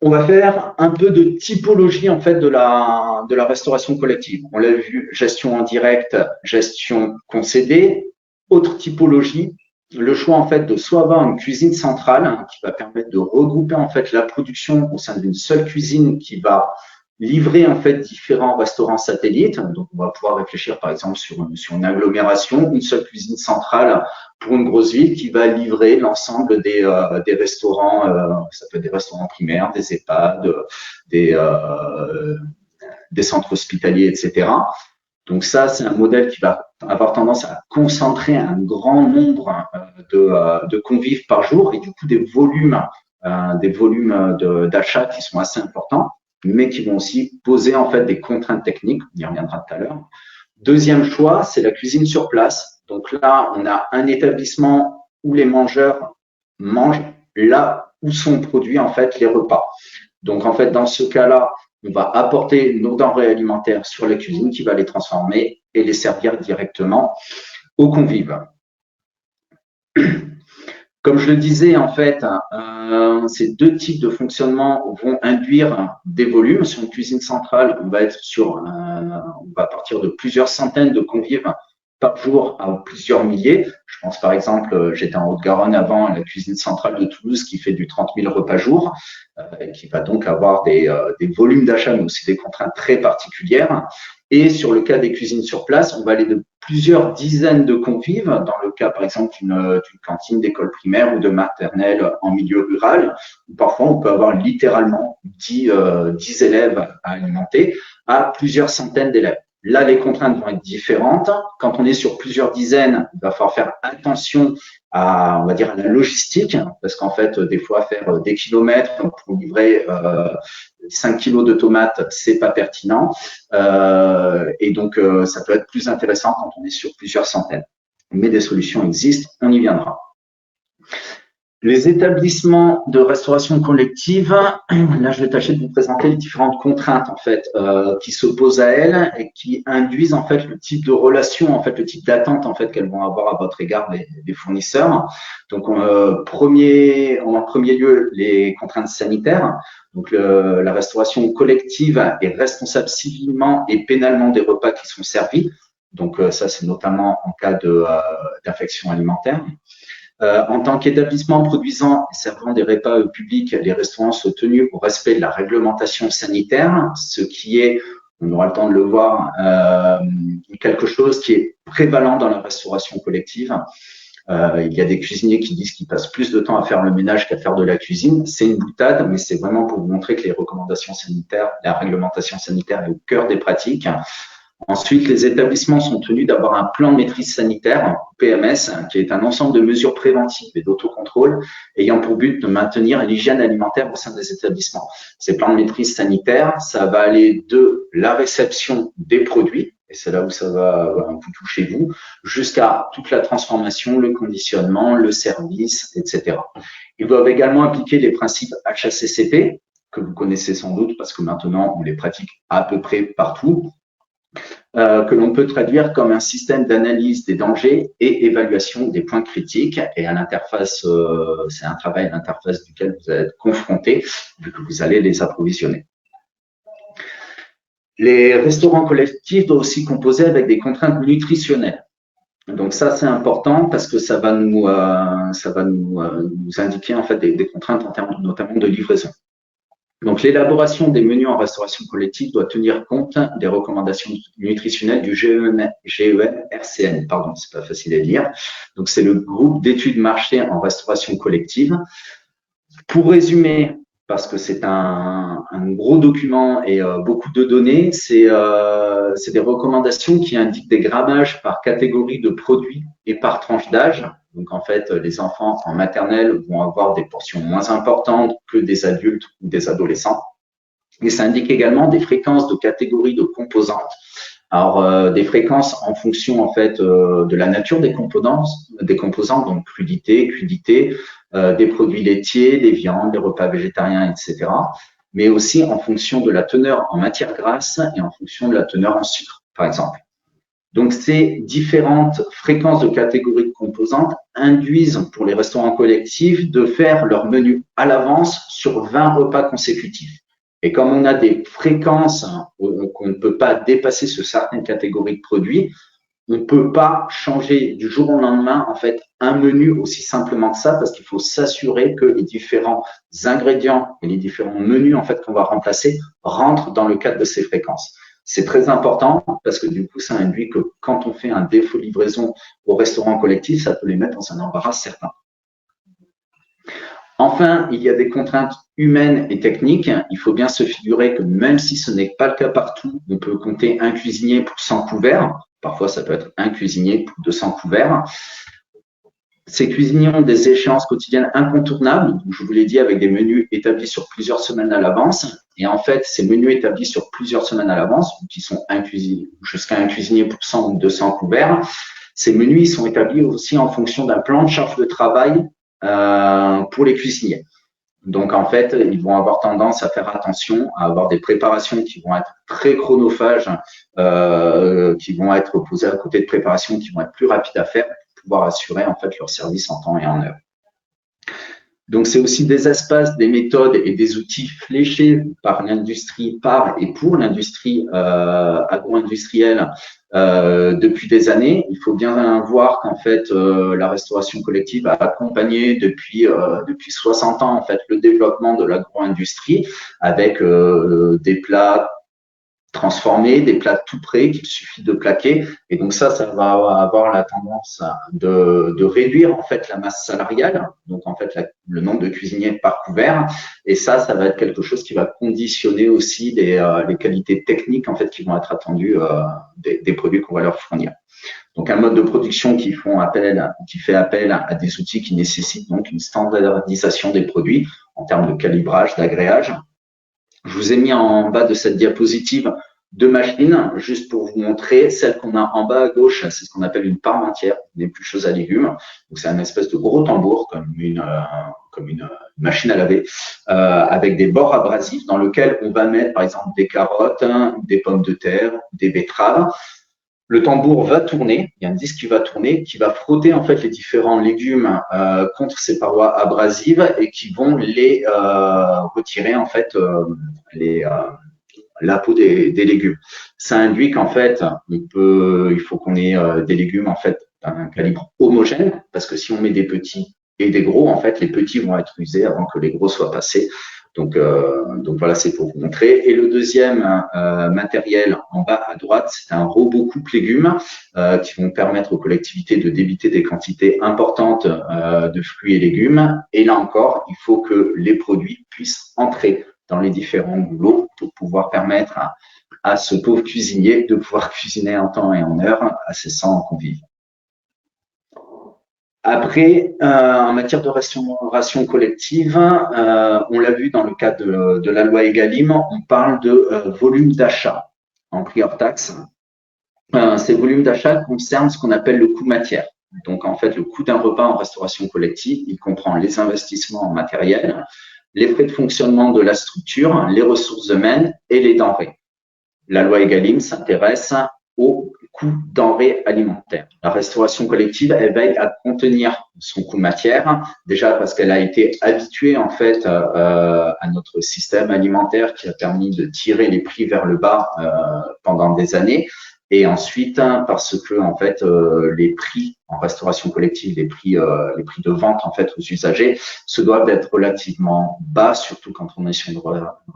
On va faire un peu de typologie en fait de la restauration collective. On l'a vu, gestion en direct, gestion concédée. Autre typologie, le choix en fait de soit avoir une cuisine centrale qui va permettre de regrouper en fait la production au sein d'une seule cuisine qui va livrer en fait différents restaurants satellites. Donc on va pouvoir réfléchir par exemple sur une agglomération, une seule cuisine centrale pour une grosse ville qui va livrer l'ensemble des restaurants, ça peut être des restaurants primaires, des EHPAD, des centres hospitaliers, etc. Donc ça, c'est un modèle qui va avoir tendance à concentrer un grand nombre de convives par jour et du coup des volumes d'achat qui sont assez importants, mais qui vont aussi poser en fait des contraintes techniques. On y reviendra tout à l'heure. Deuxième choix, c'est la cuisine sur place. Donc là, on a un établissement où les mangeurs mangent là où sont produits en fait les repas. Donc en fait, dans ce cas-là, on va apporter nos denrées alimentaires sur la cuisine qui va les transformer et les servir directement aux convives. Comme je le disais, en fait, ces deux types de fonctionnement vont induire des volumes. Sur une cuisine centrale, on va partir de plusieurs centaines de convives par jour à plusieurs milliers. Je pense par exemple, j'étais en Haute-Garonne avant, à la cuisine centrale de Toulouse qui fait du 30 000 repas jour, et qui va donc avoir des volumes d'achat, mais aussi des contraintes très particulières. Et sur le cas des cuisines sur place, on va aller de plusieurs dizaines de convives, dans le cas par exemple d'une cantine d'école primaire ou de maternelle en milieu rural, où parfois on peut avoir littéralement 10 élèves à alimenter, à plusieurs centaines d'élèves. Là, les contraintes vont être différentes. Quand on est sur plusieurs dizaines, il va falloir faire attention on va dire, à la logistique, parce qu'en fait, des fois, faire des kilomètres pour livrer 5 kilos de tomates, c'est pas pertinent. Et donc, ça peut être plus intéressant quand on est sur plusieurs centaines. Mais des solutions existent, on y viendra. Les établissements de restauration collective, là je vais tâcher de vous présenter les différentes contraintes en fait qui s'opposent à elles et qui induisent en fait le type de relation, en fait le type d'attente en fait qu'elles vont avoir à votre égard les fournisseurs. Donc en premier lieu les contraintes sanitaires. Donc la restauration collective est responsable civilement et pénalement des repas qui sont servis. Donc ça c'est notamment en cas d'infection alimentaire. En tant qu'établissement produisant et servant des repas publics, les restaurants sont tenus au respect de la réglementation sanitaire, ce qui est, on aura le temps de le voir, quelque chose qui est prévalent dans la restauration collective. Il y a des cuisiniers qui disent qu'ils passent plus de temps à faire le ménage qu'à faire de la cuisine. C'est une boutade, mais c'est vraiment pour vous montrer que les recommandations sanitaires, la réglementation sanitaire est au cœur des pratiques. Ensuite, les établissements sont tenus d'avoir un plan de maîtrise sanitaire, PMS, qui est un ensemble de mesures préventives et d'autocontrôle ayant pour but de maintenir l'hygiène alimentaire au sein des établissements. Ces plans de maîtrise sanitaire, ça va aller de la réception des produits, et c'est là où ça va vous toucher vous, jusqu'à toute la transformation, le conditionnement, le service, etc. Ils doivent également appliquer les principes HACCP, que vous connaissez sans doute parce que maintenant on les pratique à peu près partout, que l'on peut traduire comme un système d'analyse des dangers et évaluation des points critiques. Et à l'interface, c'est un travail à l'interface duquel vous allez être confronté, vu que vous allez les approvisionner. Les restaurants collectifs doivent aussi composer avec des contraintes nutritionnelles. Donc ça, c'est important parce que ça va nous indiquer en fait des contraintes en termes notamment de livraison. Donc, l'élaboration des menus en restauration collective doit tenir compte des recommandations nutritionnelles du GEM-RCN. Pardon, c'est pas facile à lire. Donc, c'est le groupe d'études marché en restauration collective. Pour résumer, parce que c'est un gros document et beaucoup de données, c'est des recommandations qui indiquent des grammages par catégorie de produits et par tranche d'âge. Donc, en fait, les enfants en maternelle vont avoir des portions moins importantes que des adultes ou des adolescents. Et ça indique également des fréquences de catégories de composantes. Alors, des fréquences en fonction, en fait, de la nature des composantes, donc crudité, crudité, des produits laitiers, des viandes, des repas végétariens, etc. Mais aussi en fonction de la teneur en matière grasse et en fonction de la teneur en sucre, par exemple. Donc, ces différentes fréquences de catégories de composantes induisent pour les restaurants collectifs de faire leur menu à l'avance sur 20 repas consécutifs. Et comme on a des fréquences qu'on ne peut pas dépasser sur certaines catégories de produits, on ne peut pas changer du jour au lendemain en fait un menu aussi simplement que ça parce qu'il faut s'assurer que les différents ingrédients et les différents menus en fait qu'on va remplacer rentrent dans le cadre de ces fréquences. C'est très important parce que du coup, ça induit que quand on fait un défaut de livraison au restaurant collectif, ça peut les mettre dans un embarras certain. Enfin, il y a des contraintes humaines et techniques. Il faut bien se figurer que même si ce n'est pas le cas partout, on peut compter un cuisinier pour 100 couverts. Parfois, ça peut être un cuisinier pour 200 couverts. Ces cuisiniers ont des échéances quotidiennes incontournables, je vous l'ai dit, avec des menus établis sur plusieurs semaines à l'avance. Et en fait, ces menus établis sur plusieurs semaines à l'avance, qui sont jusqu'à un cuisinier pour 100 ou 200 couverts, ces menus ils sont établis aussi en fonction d'un plan de charge de travail pour les cuisiniers. Donc, en fait, ils vont avoir tendance à faire attention, à avoir des préparations qui vont être très chronophages, qui vont être posées à côté de préparations qui vont être plus rapides à faire, pouvoir assurer en fait leur service en temps et en heure. Donc, c'est aussi des espaces, des méthodes et des outils fléchés par l'industrie, par et pour l'industrie agro-industrielle depuis des années. Il faut bien voir qu'en fait, la restauration collective a accompagné depuis 60 ans en fait le développement de l'agro-industrie avec des plats transformés, des plats tout prêts qu'il suffit de plaquer. Et donc ça va avoir la tendance de réduire en fait la masse salariale, donc en fait le nombre de cuisiniers par couvert. Et ça va être quelque chose qui va conditionner aussi les qualités techniques en fait qui vont être attendues des produits qu'on va leur fournir. Donc un mode de production qui fait appel à des outils qui nécessitent donc une standardisation des produits en termes de calibrage, d'agréage. Je vous ai mis en bas de cette diapositive deux machines, juste pour vous montrer. Celle qu'on a en bas à gauche, c'est ce qu'on appelle une parmentière, une éplucheuse à légumes. Donc, c'est un espèce de gros tambour, comme une machine à laver, avec des bords abrasifs dans lequel on va mettre, par exemple, des carottes, des pommes de terre, des betteraves. Le tambour va tourner, il y a un disque qui va tourner, qui va frotter en fait les différents légumes contre ces parois abrasives et qui vont les retirer en fait la peau des légumes. Ça induit qu'en fait, il faut qu'on ait des légumes en fait d'un calibre homogène, parce que si on met des petits et des gros, en fait, les petits vont être usés avant que les gros soient passés. Donc voilà, c'est pour vous montrer. Et le deuxième matériel en bas à droite, c'est un robot coupe légumes qui vont permettre aux collectivités de débiter des quantités importantes de fruits et légumes. Et là encore, il faut que les produits puissent entrer dans les différents goulots pour pouvoir permettre à ce pauvre cuisinier de pouvoir cuisiner en temps et en heure à ses 100 convives. Après, en matière de restauration collective, on l'a vu dans le cadre de la loi Egalim, on parle de volume d'achat en prix hors taxe. Ces volumes d'achat concernent ce qu'on appelle le coût matière. Donc, en fait, le coût d'un repas en restauration collective, il comprend les investissements en matériel, les frais de fonctionnement de la structure, les ressources humaines et les denrées. La loi Egalim s'intéresse au coût denrées alimentaires. La restauration collective, elle veille à contenir son coût matière, déjà parce qu'elle a été habituée en fait à notre système alimentaire qui a permis de tirer les prix vers le bas pendant des années. Et ensuite, parce que en fait, les prix en restauration collective, les prix de vente en fait aux usagers, se doivent d'être relativement bas, surtout quand on est sur une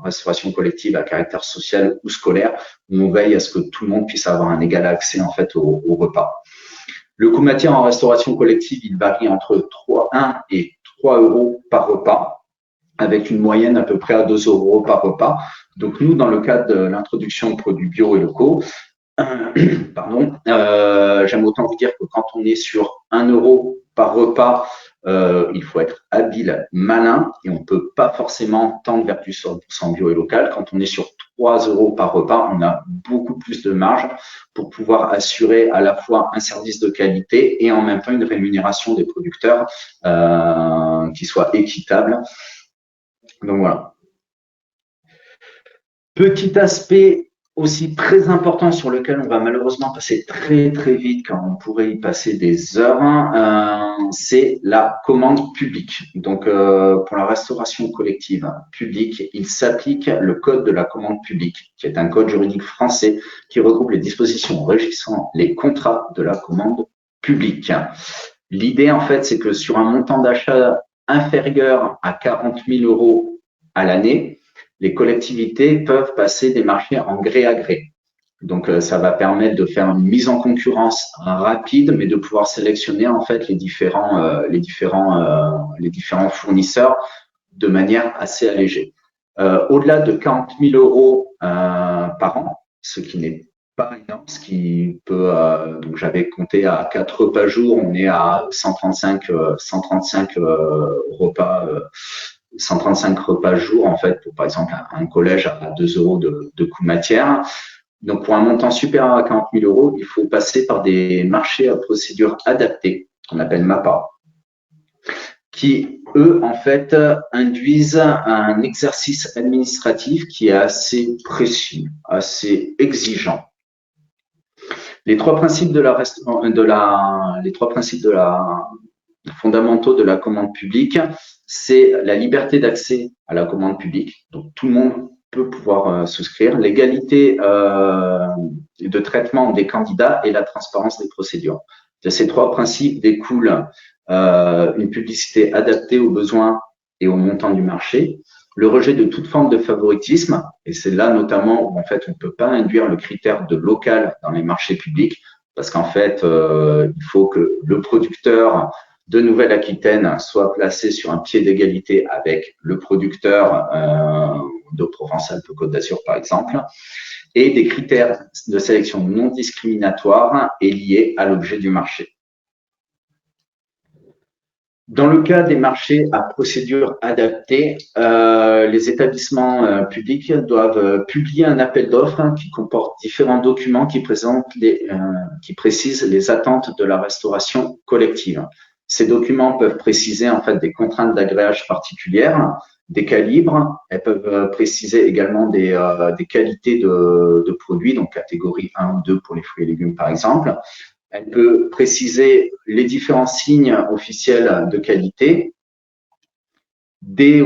restauration collective à caractère social ou scolaire, où on veille à ce que tout le monde puisse avoir un égal accès en fait au repas. Le coût matière en restauration collective, il varie entre 1 et 3 euros par repas, avec une moyenne à peu près à 2 euros par repas. Donc nous, dans le cadre de l'introduction de produits bio et locaux, j'aime autant vous dire que quand on est sur 1 euro par repas, il faut être habile, malin, et on ne peut pas forcément tendre vers du 100% bio et local. Quand on est sur 3 euros par repas, on a beaucoup plus de marge pour pouvoir assurer à la fois un service de qualité et en même temps une rémunération des producteurs qui soit équitable. Donc voilà. Petit aspect aussi très important sur lequel on va malheureusement passer très très vite quand on pourrait y passer des heures, c'est la commande publique. Donc pour la restauration collective publique, il s'applique le code de la commande publique, qui est un code juridique français qui regroupe les dispositions régissant les contrats de la commande publique. L'idée en fait, c'est que sur un montant d'achat inférieur à 40 000 euros à l'année, les collectivités peuvent passer des marchés en gré à gré. Donc, ça va permettre de faire une mise en concurrence rapide, mais de pouvoir sélectionner en fait les différents fournisseurs de manière assez allégée. Au-delà de 40 000 euros par an, ce qui n'est pas énorme, ce qui peut. Donc, j'avais compté à 4 repas jour, on est à 135 repas. 135 repas jour, en fait, pour par exemple un collège à 2 euros de coût matière. Donc, pour un montant supérieur à 40 000 euros, il faut passer par des marchés à procédure adaptée, qu'on appelle MAPA, qui, eux, en fait, induisent un exercice administratif qui est assez précis, assez exigeant. Les trois principes fondamentaux de la commande publique, c'est la liberté d'accès à la commande publique, donc tout le monde peut pouvoir souscrire, l'égalité de traitement des candidats et la transparence des procédures. De ces trois principes découlent une publicité adaptée aux besoins et aux montants du marché, le rejet de toute forme de favoritisme, et c'est là notamment où en fait on ne peut pas induire le critère de local dans les marchés publics, parce qu'en fait il faut que le producteur de Nouvelle-Aquitaine soit placé sur un pied d'égalité avec le producteur de Provence-Alpes-Côte d'Azur, par exemple, et des critères de sélection non discriminatoires et liés à l'objet du marché. Dans le cas des marchés à procédure adaptée, les établissements publics doivent publier un appel d'offres qui comporte différents documents qui précisent les attentes de la restauration collective. Ces documents peuvent préciser en fait des contraintes d'agréage particulières, des calibres. Elles peuvent préciser également des qualités de produits, donc catégorie 1 ou 2 pour les fruits et légumes par exemple. Elle peut préciser les différents signes officiels de qualité, des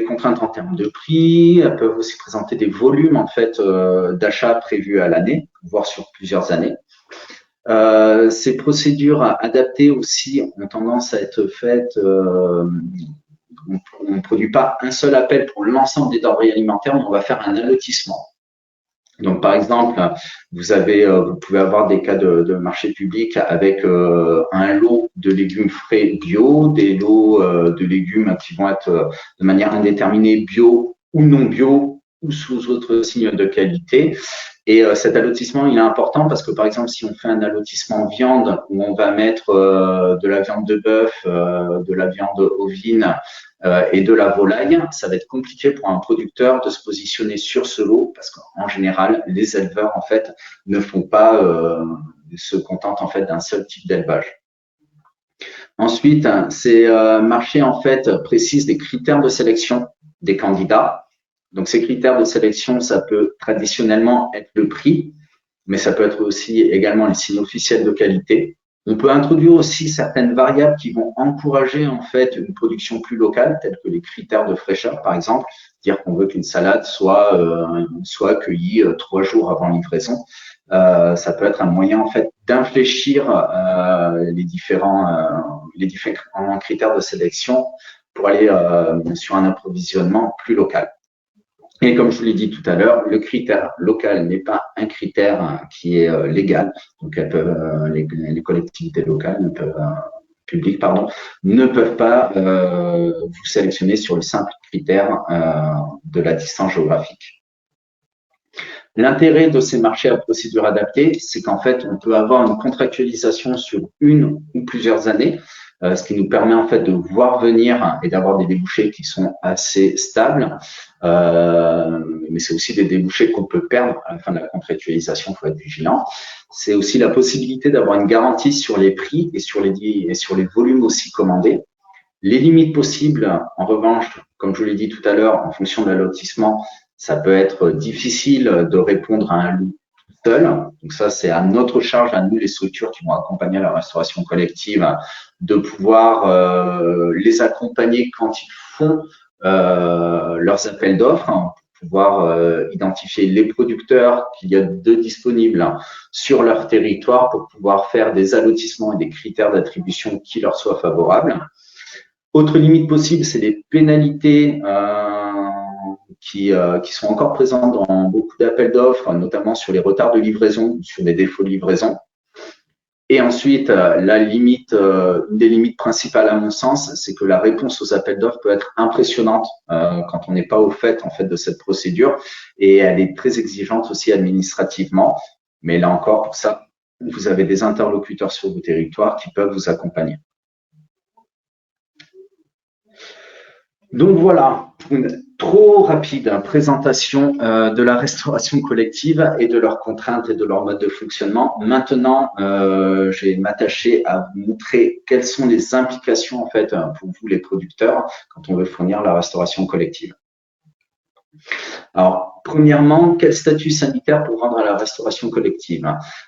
contraintes en termes de prix. Elles peuvent aussi présenter des volumes en fait d'achat prévus à l'année, voire sur plusieurs années. Ces procédures adaptées aussi ont tendance à être faites. On ne produit pas un seul appel pour l'ensemble des denrées alimentaires, mais on va faire un allotissement. Donc, par exemple, vous pouvez avoir des cas de marché public avec un lot de légumes frais bio, des lots de légumes qui vont être de manière indéterminée bio ou non bio ou sous autre signe de qualité. Et cet allotissement, il est important parce que, par exemple, si on fait un allotissement viande où on va mettre de la viande de bœuf, de la viande ovine, et de la volaille, ça va être compliqué pour un producteur de se positionner sur ce lot parce qu'en général, les éleveurs en fait ne se contentent en fait d'un seul type d'élevage. Ensuite, ces marchés en fait précisent des critères de sélection des candidats. Donc ces critères de sélection, ça peut traditionnellement être le prix, mais ça peut être aussi également les signes officiels de qualité. On peut introduire aussi certaines variables qui vont encourager en fait une production plus locale, telles que les critères de fraîcheur, par exemple, dire qu'on veut qu'une salade soit cueillie 3 jours avant livraison. Ça peut être un moyen en fait d'infléchir les différents critères de sélection pour aller sur un approvisionnement plus local. Et comme je vous l'ai dit tout à l'heure, le critère local n'est pas un critère qui est légal. Donc, les collectivités locales publiques, ne peuvent pas vous sélectionner sur le simple critère de la distance géographique. L'intérêt de ces marchés à procédure adaptée, c'est qu'en fait, on peut avoir une contractualisation sur une ou plusieurs années, ce qui nous permet en fait de voir venir et d'avoir des débouchés qui sont assez stables. Mais c'est aussi des débouchés qu'on peut perdre à la fin de la contractualisation, il faut être vigilant. C'est aussi la possibilité d'avoir une garantie sur les prix et sur les volumes aussi commandés. Les limites possibles, en revanche, comme je vous l'ai dit tout à l'heure, en fonction de l'allotissement, ça peut être difficile de répondre à un lot tout seul. Donc ça, c'est à notre charge, à nous, les structures qui vont accompagner la restauration collective, de pouvoir les accompagner quand ils font leurs appels d'offres, pour pouvoir identifier les producteurs qu'il y a de disponibles sur leur territoire pour pouvoir faire des allotissements et des critères d'attribution qui leur soient favorables. Autre limite possible, c'est les pénalités qui sont encore présentes dans beaucoup d'appels d'offres, notamment sur les retards de livraison, sur les défauts de livraison. Et ensuite, une des limites principales à mon sens, c'est que la réponse aux appels d'offres peut être impressionnante quand on n'est pas au fait en fait de cette procédure, et elle est très exigeante aussi administrativement. Mais là encore, pour ça, vous avez des interlocuteurs sur vos territoires qui peuvent vous accompagner. Donc voilà, une trop rapide présentation de la restauration collective et de leurs contraintes et de leur mode de fonctionnement. Maintenant, je vais m'attacher à vous montrer quelles sont les implications en fait pour vous les producteurs quand on veut fournir la restauration collective. Alors, premièrement, quel statut sanitaire pour rendre à la restauration collective?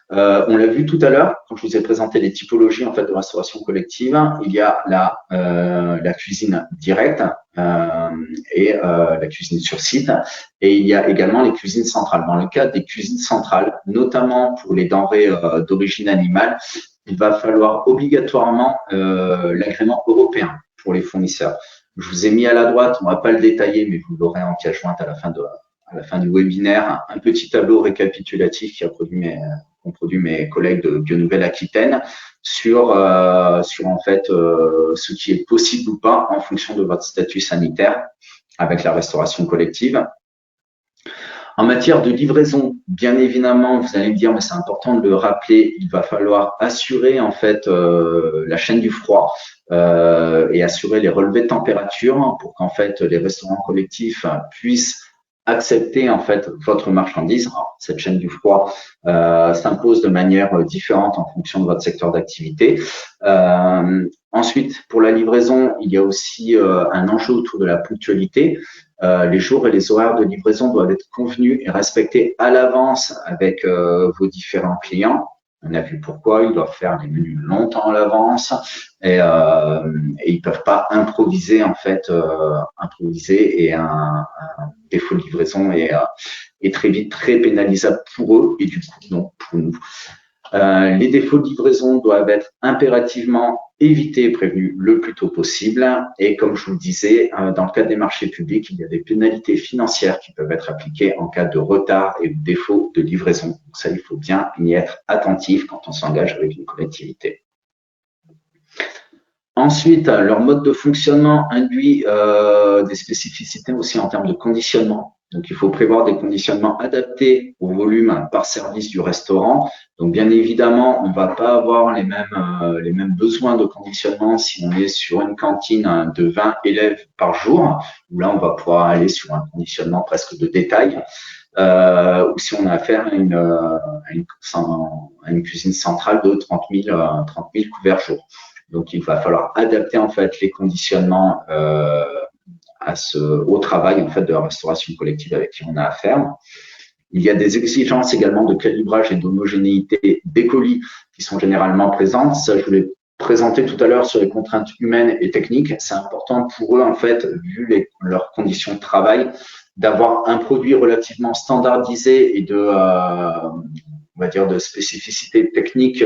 On l'a vu tout à l'heure, quand je vous ai présenté les typologies en fait de restauration collective. Il y a la cuisine directe et la cuisine sur site, et il y a également les cuisines centrales. Dans le cas des cuisines centrales, notamment pour les denrées d'origine animale, il va falloir obligatoirement l'agrément européen pour les fournisseurs. Je vous ai mis à la droite, on ne va pas le détailler, mais vous l'aurez en pièce jointe à la fin du webinaire, un petit tableau récapitulatif qu'ont produit mes collègues de Bio Nouvelle Aquitaine sur en fait ce qui est possible ou pas en fonction de votre statut sanitaire avec la restauration collective. En matière de livraison, bien évidemment, vous allez me dire, mais c'est important de le rappeler, il va falloir assurer en fait la chaîne du froid et assurer les relevés de température pour qu'en fait les restaurants collectifs puissent accepter en fait votre marchandise. Alors, cette chaîne du froid s'impose de manière différente en fonction de votre secteur d'activité. Ensuite, pour la livraison, il y a aussi un enjeu autour de la ponctualité. Les jours et les horaires de livraison doivent être convenus et respectés à l'avance avec vos différents clients. On a vu pourquoi, ils doivent faire les menus longtemps à l'avance et ils peuvent pas improviser en fait, improviser et un défaut de livraison est très vite très pénalisable pour eux et du coup non pour nous. Les défauts de livraison doivent être impérativement évités et prévenus le plus tôt possible. Et comme je vous le disais, dans le cadre des marchés publics, il y a des pénalités financières qui peuvent être appliquées en cas de retard et de défaut de livraison. Donc ça, il faut bien y être attentif quand on s'engage avec une collectivité. Ensuite, leur mode de fonctionnement induit des spécificités aussi en termes de conditionnement. Donc, il faut prévoir des conditionnements adaptés au volume par service du restaurant. Donc, bien évidemment, on ne va pas avoir les mêmes besoins de conditionnement si on est sur une cantine de 20 élèves par jour, où là, on va pouvoir aller sur un conditionnement presque de détail, ou si on a affaire à une cuisine centrale de 30 000 couverts jour. Donc, il va falloir adapter en fait les conditionnements au travail en fait de la restauration collective avec qui on a affaire. Il y a des exigences également de calibrage et d'homogénéité des colis qui sont généralement présentes. Ça, je vous l'ai présenté tout à l'heure sur les contraintes humaines et techniques. C'est important pour eux en fait, vu leurs conditions de travail, d'avoir un produit relativement standardisé et on va dire de spécificité technique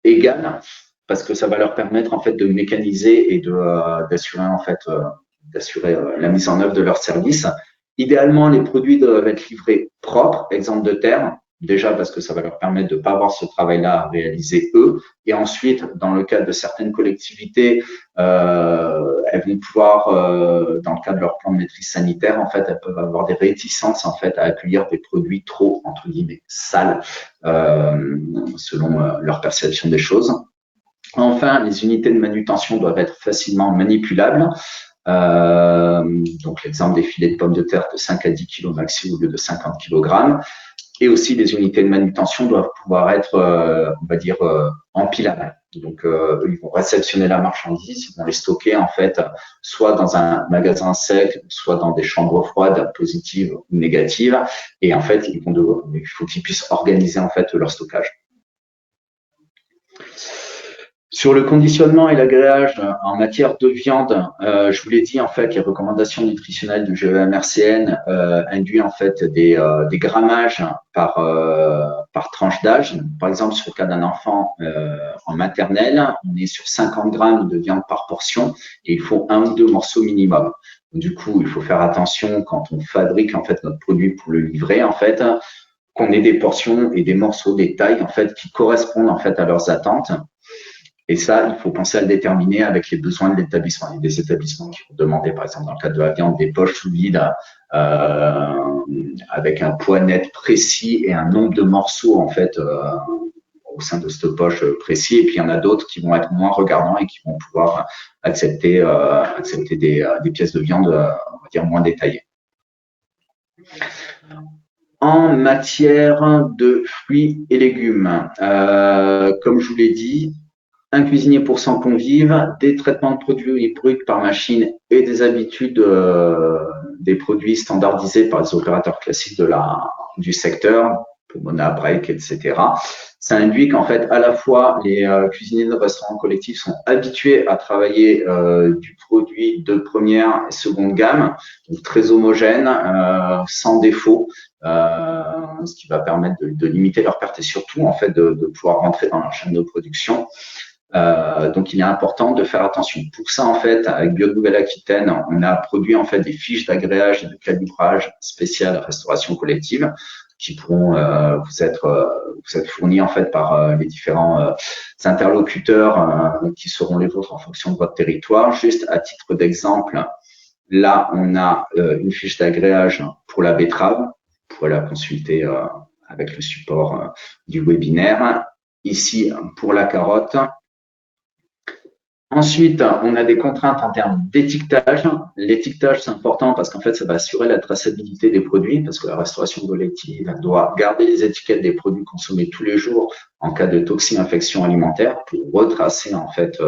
égale, parce que ça va leur permettre en fait de mécaniser et d'assurer en fait la mise en œuvre de leur service. Idéalement, les produits doivent être livrés propres, exemple de terre, déjà parce que ça va leur permettre de ne pas avoir ce travail-là à réaliser eux. Et ensuite, dans le cadre de certaines collectivités, elles vont pouvoir, dans le cadre de leur plan de maîtrise sanitaire, en fait, elles peuvent avoir des réticences en fait à accueillir des produits trop entre guillemets sales, selon leur perception des choses. Enfin, les unités de manutention doivent être facilement manipulables. Donc, l'exemple des filets de pommes de terre de 5 à 10 kg maxi au lieu de 50 kg. Et aussi, les unités de manutention doivent pouvoir être, on va dire, empilables. Donc, ils vont réceptionner la marchandise, ils vont les stocker, en fait, soit dans un magasin sec, soit dans des chambres froides, positives ou négatives. Et en fait, il faut qu'ils puissent organiser, en fait, leur stockage. Sur le conditionnement et l'agréage en matière de viande, je vous l'ai dit, en fait, les recommandations nutritionnelles du GEMRCN induisent en fait des grammages par tranche d'âge. Par exemple, sur le cas d'un enfant en maternelle, on est sur 50 grammes de viande par portion et il faut 1 ou 2 morceaux minimum. Du coup, il faut faire attention quand on fabrique en fait notre produit pour le livrer, en fait, qu'on ait des portions et des morceaux, des tailles en fait qui correspondent en fait à leurs attentes. Et ça, il faut penser à le déterminer avec les besoins de l'établissement. Il y a des établissements qui vont demander, par exemple, dans le cadre de la viande, des poches sous vide avec un poids net précis et un nombre de morceaux, en fait, au sein de cette poche précis. Et puis, il y en a d'autres qui vont être moins regardants et qui vont pouvoir accepter des pièces de viande, on va dire, moins détaillées. En matière de fruits et légumes, comme je vous l'ai dit, un cuisinier pour 100 convives, des traitements de produits bruts par machine et des habitudes des produits standardisés par les opérateurs classiques du secteur, Pomona, Break, etc. Ça induit qu'en fait, à la fois, les cuisiniers de restaurants collectifs sont habitués à travailler du produit de première et seconde gamme, donc très homogène, sans défaut, ce qui va permettre de limiter leurs pertes et surtout en fait de pouvoir rentrer dans leur chaîne de production. Donc, il est important de faire attention. Pour ça, en fait, avec Bio Nouvelle-Aquitaine, on a produit en fait des fiches d'agréage et de calibrage spéciales restauration collective qui pourront vous être fournies en fait par les différents interlocuteurs qui seront les vôtres en fonction de votre territoire. Juste à titre d'exemple, là, on a une fiche d'agréage pour la betterave, pouvez la consulter avec le support du webinaire. Ici, pour la carotte. Ensuite, on a des contraintes en termes d'étiquetage. L'étiquetage, c'est important parce qu'en fait, ça va assurer la traçabilité des produits parce que la restauration collective doit garder les étiquettes des produits consommés tous les jours en cas de toxi-infection alimentaire pour retracer en fait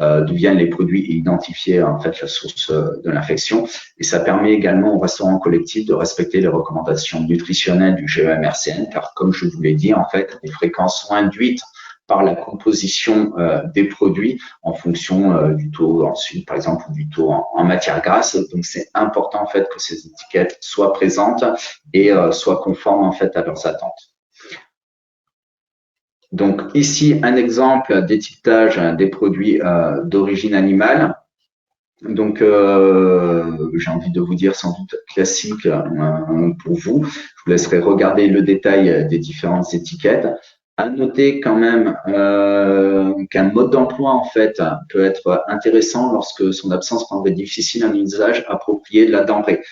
d'où viennent les produits et identifier en fait la source de l'infection. Et ça permet également aux restaurants collectifs de respecter les recommandations nutritionnelles du GEMRCN car comme je vous l'ai dit, en fait, les fréquences sont induites par la composition des produits en fonction du taux ensuite, par exemple, du taux en matière grasse. Donc, c'est important en fait que ces étiquettes soient présentes et soient conformes en fait à leurs attentes. Donc, ici, un exemple d'étiquetage des produits d'origine animale. Donc, j'ai envie de vous dire sans doute classique pour vous. Je vous laisserai regarder le détail des différentes étiquettes. À noter quand même qu'un mode d'emploi en fait peut être intéressant lorsque son absence rendrait difficile un usage approprié de la denrée.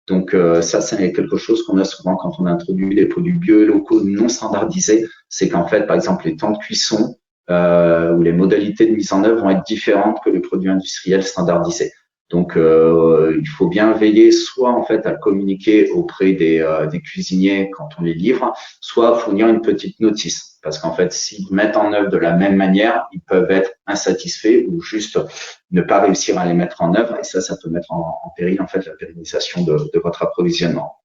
Donc ça, c'est quelque chose qu'on a souvent quand on introduit des produits bio et locaux non standardisés. C'est qu'en fait, par exemple, les temps de cuisson ou les modalités de mise en œuvre vont être différentes que les produits industriels standardisés. Donc, il faut bien veiller soit en fait à communiquer auprès des cuisiniers quand on les livre, soit fournir une petite notice. Parce qu'en fait, s'ils mettent en œuvre de la même manière, ils peuvent être insatisfaits ou juste ne pas réussir à les mettre en œuvre. Et ça peut mettre en péril en fait la pérennisation de votre approvisionnement.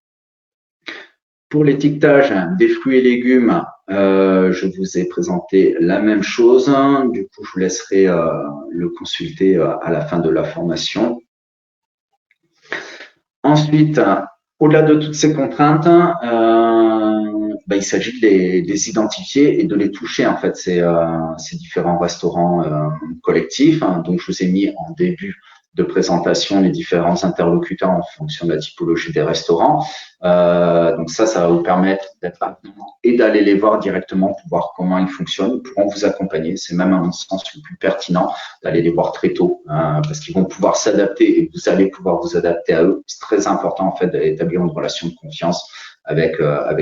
Pour l'étiquetage des fruits et légumes, je vous ai présenté la même chose. Du coup, je vous laisserai le consulter à la fin de la formation. Ensuite, au-delà de toutes ces contraintes, il s'agit de les identifier et de les toucher, en fait, ces différents restaurants collectifs. Donc, je vous ai mis en début de présentation les différents interlocuteurs en fonction de la typologie des restaurants. Donc ça va vous permettre d'être et d'aller les voir directement pour voir comment ils fonctionnent. Ils pourront vous accompagner. C'est même à mon sens le plus pertinent d'aller les voir très tôt parce qu'ils vont pouvoir s'adapter et vous allez pouvoir vous adapter à eux. C'est très important en fait d'établir une relation de confiance avec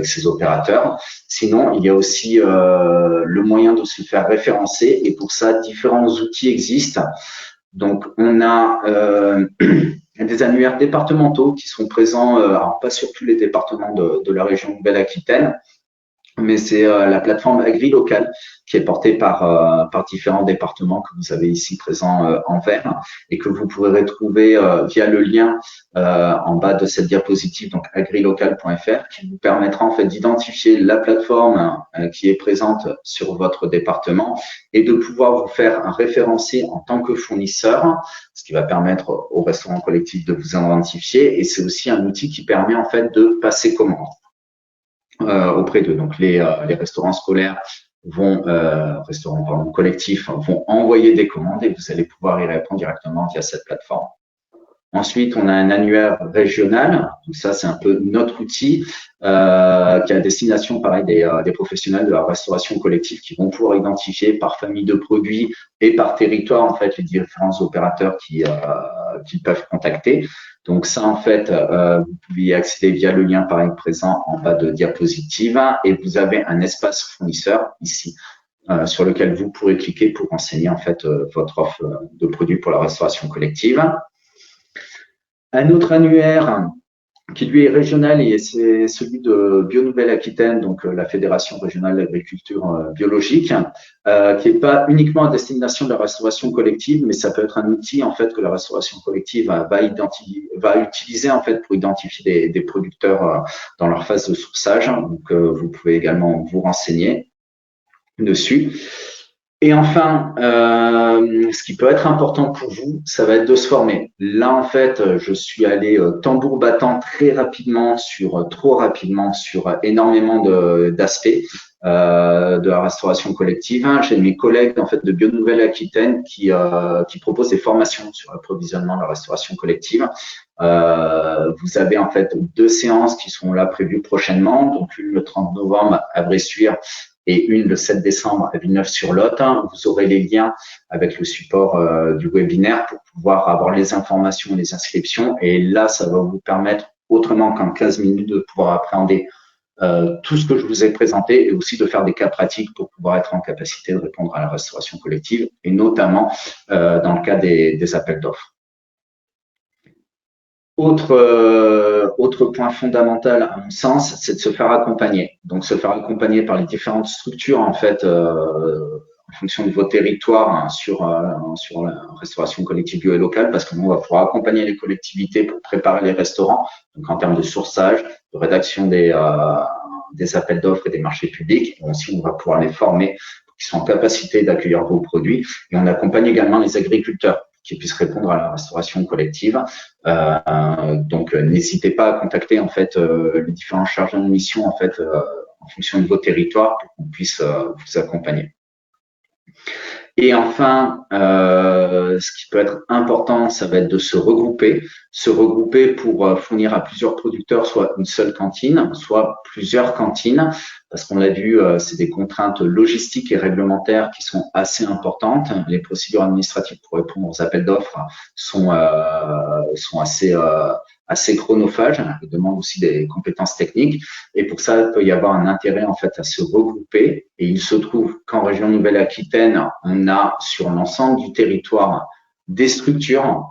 ces opérateurs. Sinon, il y a aussi le moyen de se faire référencer et pour ça, différents outils existent. Donc, on a des annuaires départementaux qui sont présents, alors pas sur tous les départements de la région Nouvelle-Aquitaine, mais c'est la plateforme AgriLocal qui est portée par différents départements que vous avez ici présents en vert et que vous pourrez retrouver via le lien en bas de cette diapositive, donc agrilocal.fr, qui vous permettra en fait d'identifier la plateforme qui est présente sur votre département et de pouvoir vous faire référencer en tant que fournisseur, ce qui va permettre aux restaurants collectifs de vous identifier. Et c'est aussi un outil qui permet en fait de passer commande auprès d'eux. Donc, les restaurants scolaires restaurants collectifs vont envoyer des commandes et vous allez pouvoir y répondre directement via cette plateforme. Ensuite, on a un annuaire régional. Donc ça, c'est un peu notre outil qui est à destination, pareil, des professionnels de la restauration collective qui vont pouvoir identifier par famille de produits et par territoire, en fait, les différents opérateurs qui peuvent contacter. Donc ça, en fait, vous pouvez y accéder via le lien pareil présent en bas de diapositive et vous avez un espace fournisseur ici sur lequel vous pourrez cliquer pour renseigner en fait votre offre de produits pour la restauration collective. Un autre annuaire qui lui est régional et c'est celui de Bio Nouvelle-Aquitaine, donc la Fédération régionale d'agriculture biologique, qui n'est pas uniquement à destination de la restauration collective, mais ça peut être un outil en fait que la restauration collective va utiliser en fait pour identifier des producteurs dans leur phase de sourçage. Donc vous pouvez également vous renseigner dessus. Et enfin, ce qui peut être important pour vous, ça va être de se former. Là, en fait, je suis allé tambour battant trop rapidement sur énormément d'aspects de la restauration collective. J'ai mes collègues en fait de Bio Nouvelle-Aquitaine qui proposent des formations sur l'approvisionnement de la restauration collective. Vous avez en fait 2 séances qui sont là prévues prochainement, donc une le 30 novembre à Bressuire et une le 7 décembre à Villeneuve-sur-Lot. Vous aurez les liens avec le support du webinaire pour pouvoir avoir les informations, les inscriptions. Et là, ça va vous permettre autrement qu'en 15 minutes, de pouvoir appréhender tout ce que je vous ai présenté et aussi de faire des cas pratiques pour pouvoir être en capacité de répondre à la restauration collective et notamment dans le cas des appels d'offres. Autre point fondamental à mon sens, c'est de se faire accompagner. Donc se faire accompagner par les différentes structures en fait en fonction de vos territoires hein, sur la restauration collective bio et locale, parce que nous on va pouvoir accompagner les collectivités pour préparer les restaurants, donc en termes de sourçage, de rédaction des appels d'offres et des marchés publics. Et aussi on va pouvoir les former pour qu'ils soient en capacité d'accueillir vos produits. Et on accompagne également les agriculteurs qui puissent répondre à la restauration collective. Donc, n'hésitez pas à contacter en fait les différents chargés de mission en fait en fonction de vos territoires pour qu'on puisse vous accompagner. Et enfin, ce qui peut être important, ça va être de se regrouper pour fournir à plusieurs producteurs soit une seule cantine, soit plusieurs cantines, parce qu'on l'a vu, c'est des contraintes logistiques et réglementaires qui sont assez importantes. Les procédures administratives pour répondre aux appels d'offres sont assez chronophages, et demandent aussi des compétences techniques. Et pour ça, il peut y avoir un intérêt en fait à se regrouper. Et il se trouve qu'en région Nouvelle-Aquitaine, on a sur l'ensemble du territoire des structures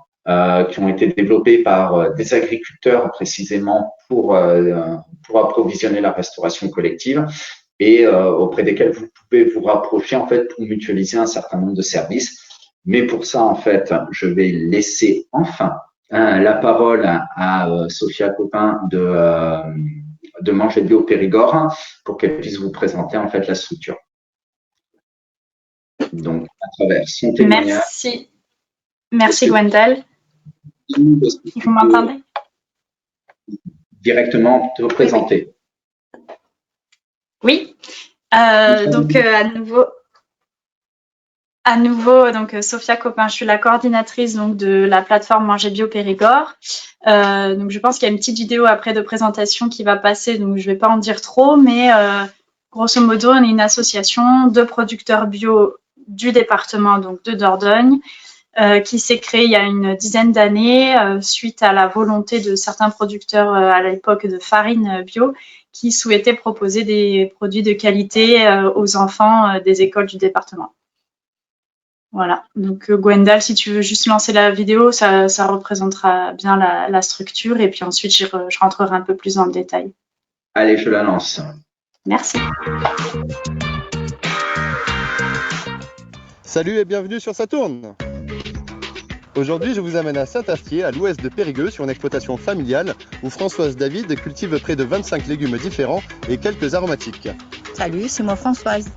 qui ont été développées par des agriculteurs précisément pour approvisionner la restauration collective et auprès desquels vous pouvez vous rapprocher en fait pour mutualiser un certain nombre de services. Mais pour ça, en fait, je vais laisser enfin la parole à Sophia Copin de Manger Bio Périgord pour qu'elle puisse vous présenter en fait la structure. Donc, à travers son témoignage. Merci Gwendal. Vous m'entendez? Directement te présenter. Oui. Donc à nouveau, donc Sophia Copin, je suis la coordinatrice donc de la plateforme Manger Bio Périgord. Donc je pense qu'il y a une petite vidéo après de présentation qui va passer, donc je vais pas en dire trop, mais grosso modo, on est une association de producteurs bio du département donc de Dordogne qui s'est créée il y a une dizaine d'années suite à la volonté de certains producteurs à l'époque de farine bio qui souhaitaient proposer des produits de qualité aux enfants des écoles du département. Voilà, donc Gwendal, si tu veux juste lancer la vidéo, ça représentera bien la structure et puis ensuite je rentrerai un peu plus dans le détail. Allez, je la lance. Merci. Salut et bienvenue sur Ça tourne. Aujourd'hui, je vous amène à Saint-Astier, à l'ouest de Périgueux, sur une exploitation familiale où Françoise David cultive près de 25 légumes différents et quelques aromatiques. Salut, c'est moi Françoise.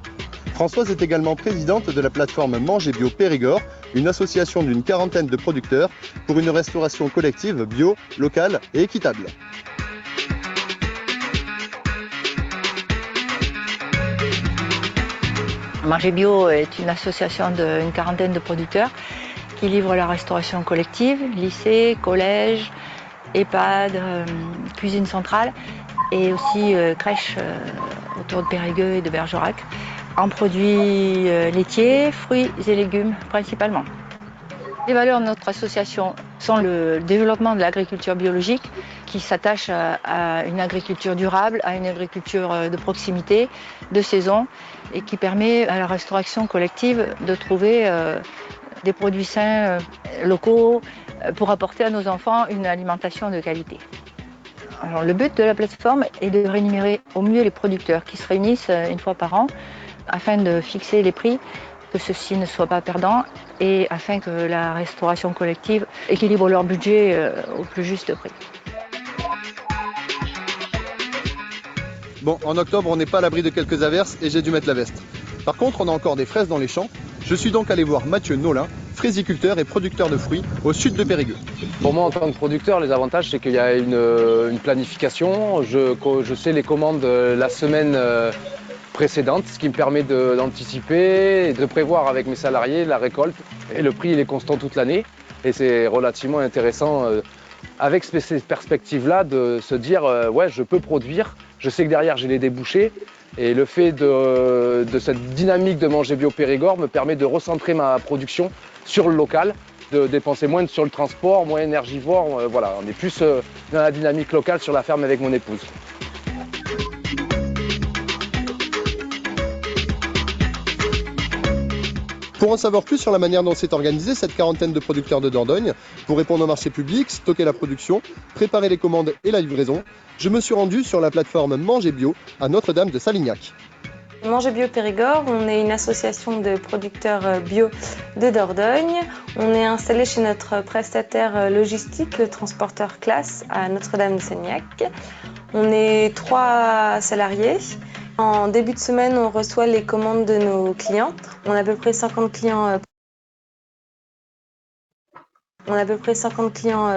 Françoise est également présidente de la plateforme Manger Bio Périgord, une association d'une quarantaine de producteurs pour une restauration collective bio, locale et équitable. Manger Bio est une association d'une quarantaine de producteurs qui livrent la restauration collective, lycée, collège, EHPAD, cuisine centrale et aussi crèche autour de Périgueux et de Bergerac, en produits laitiers, fruits et légumes principalement. Les valeurs de notre association sont le développement de l'agriculture biologique qui s'attache à une agriculture durable, à une agriculture de proximité, de saison et qui permet à la restauration collective de trouver des produits sains locaux pour apporter à nos enfants une alimentation de qualité. Alors, le but de la plateforme est de rémunérer au mieux les producteurs qui se réunissent une fois par an afin de fixer les prix, que ceux-ci ne soient pas perdants et afin que la restauration collective équilibre leur budget au plus juste prix. Bon, en octobre, on n'est pas à l'abri de quelques averses et j'ai dû mettre la veste. Par contre, on a encore des fraises dans les champs. Je suis donc allé voir Mathieu Nolin, fraisiculteur et producteur de fruits au sud de Périgueux. Pour moi, en tant que producteur, les avantages, c'est qu'il y a une planification. Je sais les commandes la semaine précédente, ce qui me permet d'anticiper et de prévoir avec mes salariés la récolte. Et le prix, il est constant toute l'année. Et c'est relativement intéressant, avec ces perspectives-là, de se dire ouais, je peux produire. Je sais que derrière, j'ai les débouchés. Et le fait de cette dynamique de Manger Bio Périgord me permet de recentrer ma production sur le local de dépenser moins sur le transport, moins énergivore. Voilà, on est plus dans la dynamique locale sur la ferme avec mon épouse. Pour en savoir plus sur la manière dont s'est organisée cette quarantaine de producteurs de Dordogne, pour répondre au marché public, stocker la production, préparer les commandes et la livraison, je me suis rendu sur la plateforme Manger Bio à Notre-Dame de Salignac. Manger Bio Périgord, on est une association de producteurs bio de Dordogne. On est installé chez notre prestataire logistique, le transporteur Classe, à Notre-Dame de Salignac. On est 3 salariés. En début de semaine, on reçoit les commandes de nos clients. On a à peu près 50 clients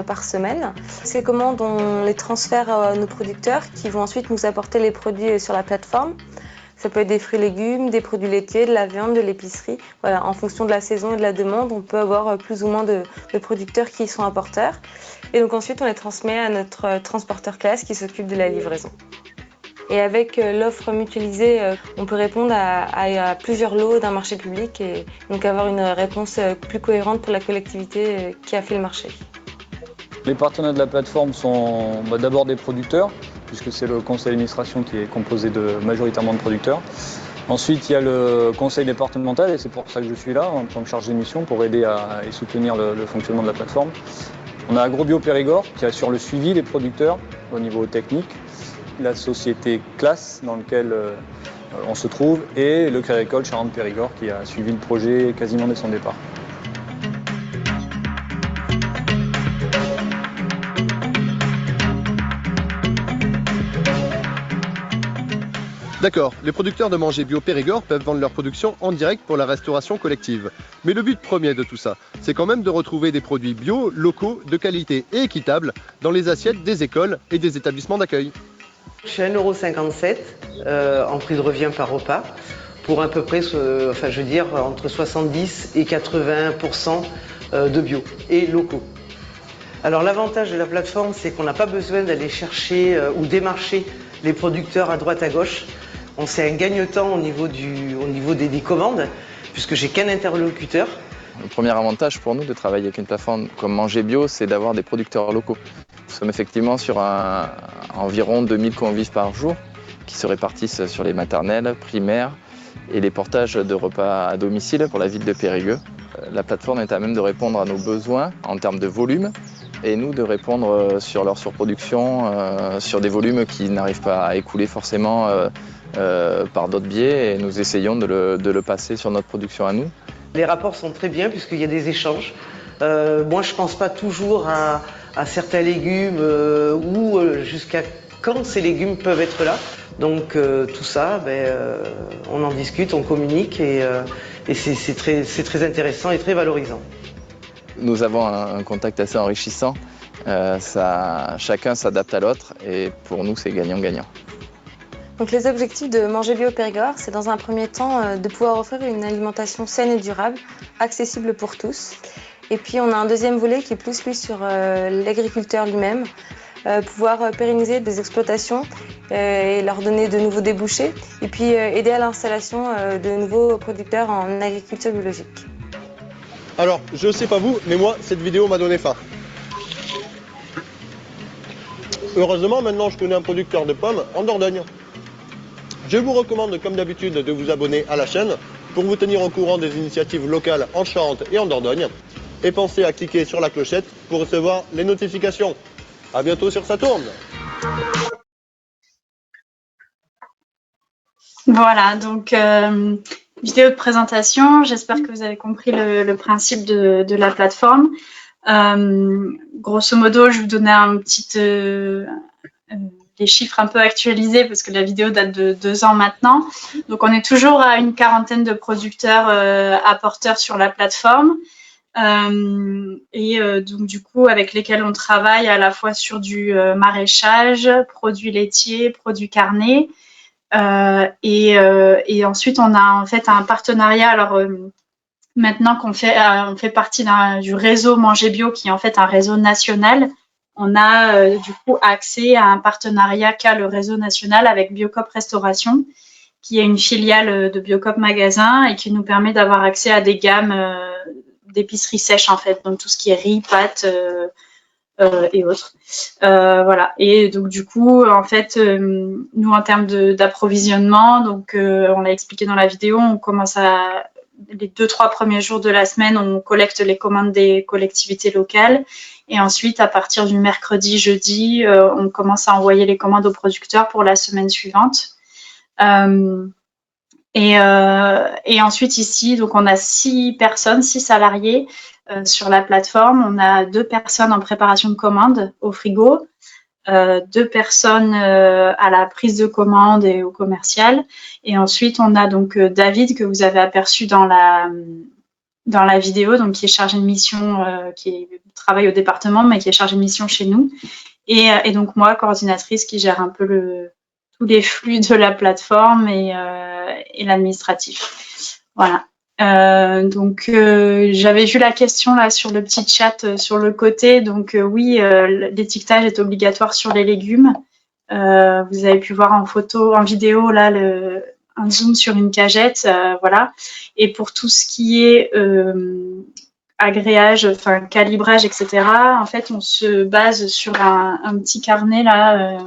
par semaine. Ces commandes, on les transfère à nos producteurs qui vont ensuite nous apporter les produits sur la plateforme. Ça peut être des fruits et légumes, des produits laitiers, de la viande, de l'épicerie. Voilà, en fonction de la saison et de la demande, on peut avoir plus ou moins de producteurs qui sont apporteurs. Et donc ensuite, on les transmet à notre transporteur Classe qui s'occupe de la livraison. Et avec l'offre mutualisée, on peut répondre à plusieurs lots d'un marché public et donc avoir une réponse plus cohérente pour la collectivité qui a fait le marché. Les partenaires de la plateforme sont d'abord des producteurs, puisque c'est le conseil d'administration qui est composé majoritairement de producteurs. Ensuite, il y a le conseil départemental, et c'est pour ça que je suis là, en tant que chargé de mission, pour aider et soutenir le fonctionnement de la plateforme. On a AgroBio Périgord, qui assure le suivi des producteurs au niveau technique, la société Classe, dans laquelle on se trouve, et le Crédit Agricole Charente-Périgord, qui a suivi le projet quasiment dès son départ. D'accord, les producteurs de Manger Bio Périgord peuvent vendre leur production en direct pour la restauration collective. Mais le but premier de tout ça, c'est quand même de retrouver des produits bio, locaux, de qualité et équitables dans les assiettes des écoles et des établissements d'accueil. Je suis à 1,57 € en prix de revient par repas pour à peu près, entre 70 et 80% de bio et locaux. Alors l'avantage de la plateforme, c'est qu'on n'a pas besoin d'aller chercher ou démarcher les producteurs à droite à gauche. C'est un gagne-temps au niveau des commandes, puisque j'ai qu'un interlocuteur. Le premier avantage pour nous de travailler avec une plateforme comme Manger Bio, c'est d'avoir des producteurs locaux. Nous sommes effectivement sur environ 2000 convives par jour qui se répartissent sur les maternelles, primaires et les portages de repas à domicile pour la ville de Périgueux. La plateforme est à même de répondre à nos besoins en termes de volume et nous de répondre sur leur surproduction, sur des volumes qui n'arrivent pas à écouler forcément par d'autres biais et nous essayons de le passer sur notre production à nous. Les rapports sont très bien puisqu'il y a des échanges. Moi, je ne pense pas toujours à certains légumes ou jusqu'à quand ces légumes peuvent être là. Donc tout ça, on en discute, on communique et c'est très intéressant et très valorisant. Nous avons un contact assez enrichissant. Chacun s'adapte à l'autre et pour nous, c'est gagnant-gagnant. Donc les objectifs de Manger Bio Périgord, c'est dans un premier temps de pouvoir offrir une alimentation saine et durable, accessible pour tous. Et puis on a un deuxième volet qui est plus lui sur l'agriculteur lui-même, pouvoir pérenniser des exploitations et leur donner de nouveaux débouchés, et puis aider à l'installation de nouveaux producteurs en agriculture biologique. Alors, je sais pas vous, mais moi, cette vidéo m'a donné faim. Heureusement, maintenant, je connais un producteur de pommes en Dordogne. Je vous recommande, comme d'habitude, de vous abonner à la chaîne pour vous tenir au courant des initiatives locales en Charente et en Dordogne. Et pensez à cliquer sur la clochette pour recevoir les notifications. À bientôt sur Ça Tourne. Voilà, donc vidéo de présentation. J'espère que vous avez compris le principe de la plateforme. Grosso modo, je vous donnais les chiffres un peu actualisés parce que la vidéo date de 2 ans maintenant. Donc, on est toujours à une quarantaine de producteurs apporteurs sur la plateforme. Donc du coup avec lesquels on travaille à la fois sur du maraîchage, produits laitiers, produits carnés et ensuite on a en fait un partenariat. Alors maintenant qu'on on fait partie du réseau Manger Bio qui est en fait un réseau national, on a du coup accès à un partenariat qu'a le réseau national avec Biocoop Restauration, qui est une filiale de Biocoop Magasin et qui nous permet d'avoir accès à des gammes d'épicerie sèche en fait, donc tout ce qui est riz, pâtes et autres. Voilà. Et donc du coup, en fait, nous en termes d'approvisionnement, donc on l'a expliqué dans la vidéo, on commence les 2-3 premiers jours de la semaine, on collecte les commandes des collectivités locales. Et ensuite, à partir du mercredi, jeudi, on commence à envoyer les commandes aux producteurs pour la semaine suivante. Et ensuite ici, donc on a 6 salariés sur la plateforme. On a 2 personnes en préparation de commande au frigo, 2 personnes à la prise de commande et au commercial. Et ensuite, on a donc David que vous avez aperçu dans la vidéo, donc qui est chargé de mission, qui travaille au département, mais qui est chargé de mission chez nous. Et donc moi, coordinatrice, qui gère un peu tous les flux de la plateforme et l'administratif. Voilà. Donc j'avais vu la question là sur le petit chat sur le côté. Donc oui, l'étiquetage est obligatoire sur les légumes. Vous avez pu voir en photo, en vidéo là un zoom sur une cagette, voilà. Et pour tout ce qui est agréage, enfin calibrage, etc. En fait, on se base sur un petit carnet là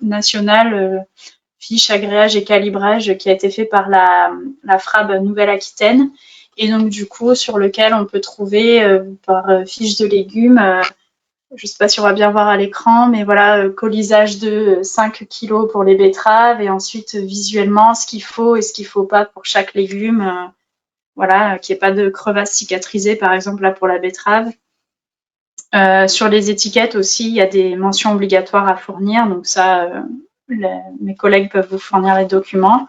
national, fiche agréage et calibrage, qui a été fait par la FRAB Nouvelle-Aquitaine, et donc du coup sur lequel on peut trouver par fiche de légumes. Je ne sais pas si on va bien voir à l'écran, mais voilà, colisage de 5 kilos pour les betteraves, et ensuite visuellement ce qu'il faut et ce qu'il ne faut pas pour chaque légume. Voilà, qu'il n'y ait pas de crevasse cicatrisée, par exemple, là pour la betterave. Sur les étiquettes aussi, il y a des mentions obligatoires à fournir, donc ça, mes collègues peuvent vous fournir les documents.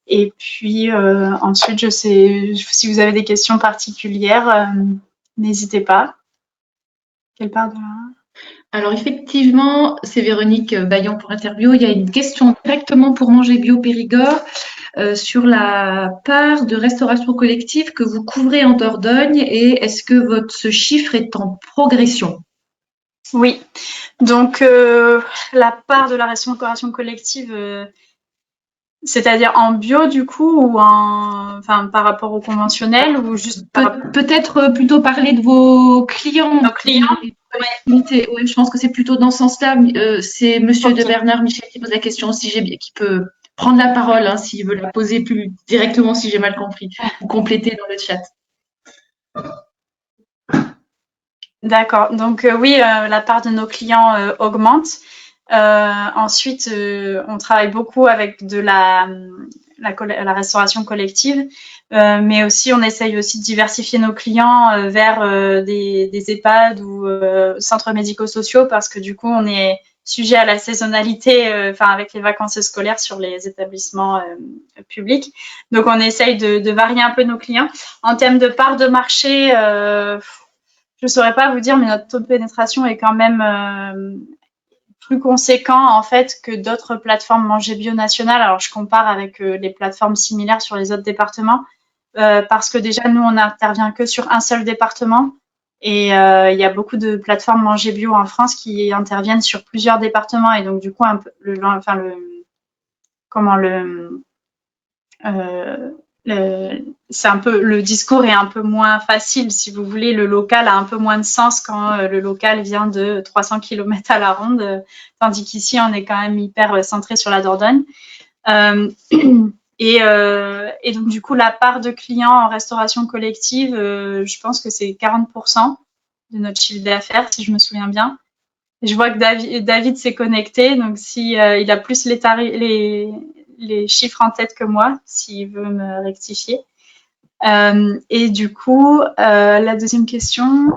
Et puis ensuite, je sais, si vous avez des questions particulières, n'hésitez pas. Quelle part de la... Alors effectivement, c'est Véronique Bayon pour Interbio. Il y a une question directement pour Manger Bio Périgord sur la part de restauration collective que vous couvrez en Dordogne, et est-ce que ce chiffre est en progression? Oui, donc la part de la restauration collective, c'est-à-dire en bio du coup, ou enfin par rapport au conventionnel, ou juste peut-être plutôt parler de vos clients. Nos clients. Ouais, je pense que c'est plutôt dans ce sens-là. C'est Monsieur de Bernard Michel qui pose la question, qui peut prendre la parole, hein, s'il veut la poser plus directement, si j'ai mal compris, ou compléter dans le chat. D'accord. Donc oui, la part de nos clients augmente. Ensuite, on travaille beaucoup avec de la restauration collective, mais aussi on essaye aussi de diversifier nos clients vers des EHPAD ou centres médico-sociaux, parce que du coup on est sujet à la saisonnalité, avec les vacances scolaires sur les établissements publics. Donc on essaye de varier un peu nos clients. En termes de part de marché, je ne saurais pas vous dire, mais notre taux de pénétration est quand même plus conséquent en fait que d'autres plateformes Manger Bio nationales. Alors je compare avec les plateformes similaires sur les autres départements, parce que déjà nous on n'intervient que sur un seul département, et il y a beaucoup de plateformes Manger Bio en France qui interviennent sur plusieurs départements, et donc du coup c'est un peu, le discours est un peu moins facile, si vous voulez. Le local a un peu moins de sens quand le local vient de 300 km à la ronde, tandis qu'ici on est quand même hyper centré sur la Dordogne. Et donc du coup la part de clients en restauration collective, je pense que c'est 40% de notre chiffre d'affaires, si je me souviens bien. Je vois que David s'est connecté, donc si il a plus les chiffres en tête que moi, s'il veut me rectifier. Et du coup, la deuxième question,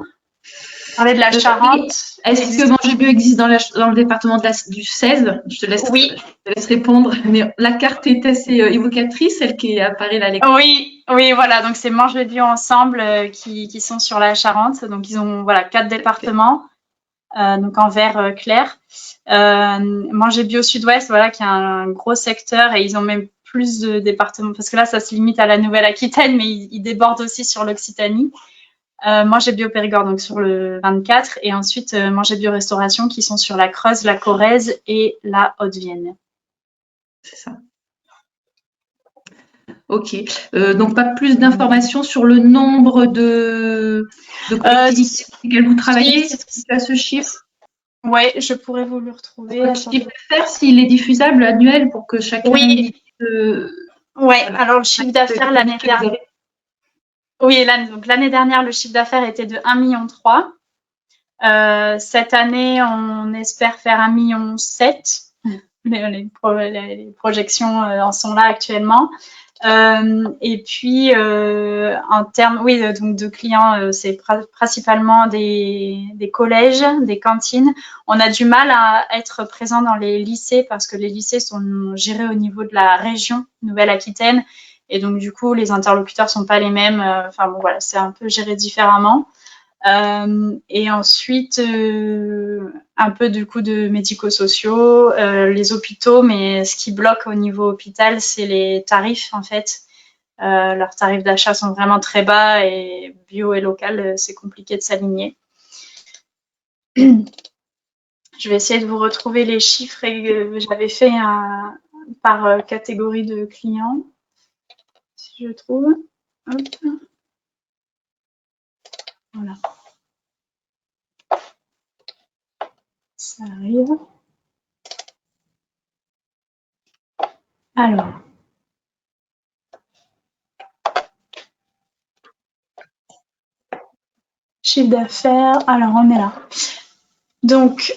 parler de la Charente. Est-ce que Manger Bio existe dans le département du 16? Je te laisse répondre. Mais la carte est assez évocatrice, celle qui apparaît là à l'écran. Oui, voilà. Donc c'est Manger Bio ensemble qui sont sur la Charente. Donc ils ont 4 départements. Donc en vert clair. Manger Bio Sud-Ouest, qui est un gros secteur, et ils ont même plus de départements, parce que là ça se limite à la Nouvelle-Aquitaine, mais ils débordent aussi sur l'Occitanie. Manger Bio Périgord, donc sur le 24, et ensuite Manger Bio Restauration qui sont sur la Creuse, la Corrèze et la Haute-Vienne. C'est ça. Ok. Donc, pas plus d'informations sur le nombre de collectivités avec lesquelles vous travaillez? Est-ce que tu as ce chiffre? Ouais, je pourrais vous le retrouver. Le chiffre d'affaires, s'il est diffusable annuel pour que chacun Oui. ouais, voilà. Alors le chiffre d'affaires l'année dernière. Oui, donc l'année dernière, le chiffre d'affaires était de 1,3 million. Cette année, on espère faire 1,7 million. Les projections en sont là actuellement. Et puis, en termes, oui, donc de clients, c'est principalement des collèges, des cantines. On a du mal à être présent dans les lycées parce que les lycées sont gérés au niveau de la région Nouvelle-Aquitaine. Et donc, du coup, les interlocuteurs sont pas les mêmes. Enfin, bon, voilà, c'est un peu géré différemment. Et ensuite, un peu du coup de médico-sociaux, les hôpitaux, mais ce qui bloque au niveau hôpital, c'est les tarifs en fait. Leurs tarifs d'achat sont vraiment très bas et bio et local, c'est compliqué de s'aligner. Je vais essayer de vous retrouver les chiffres que j'avais fait par catégorie de clients, si je trouve. Hop. Voilà. Ça arrive. Alors. Chiffre d'affaires. Alors, on est là. Donc,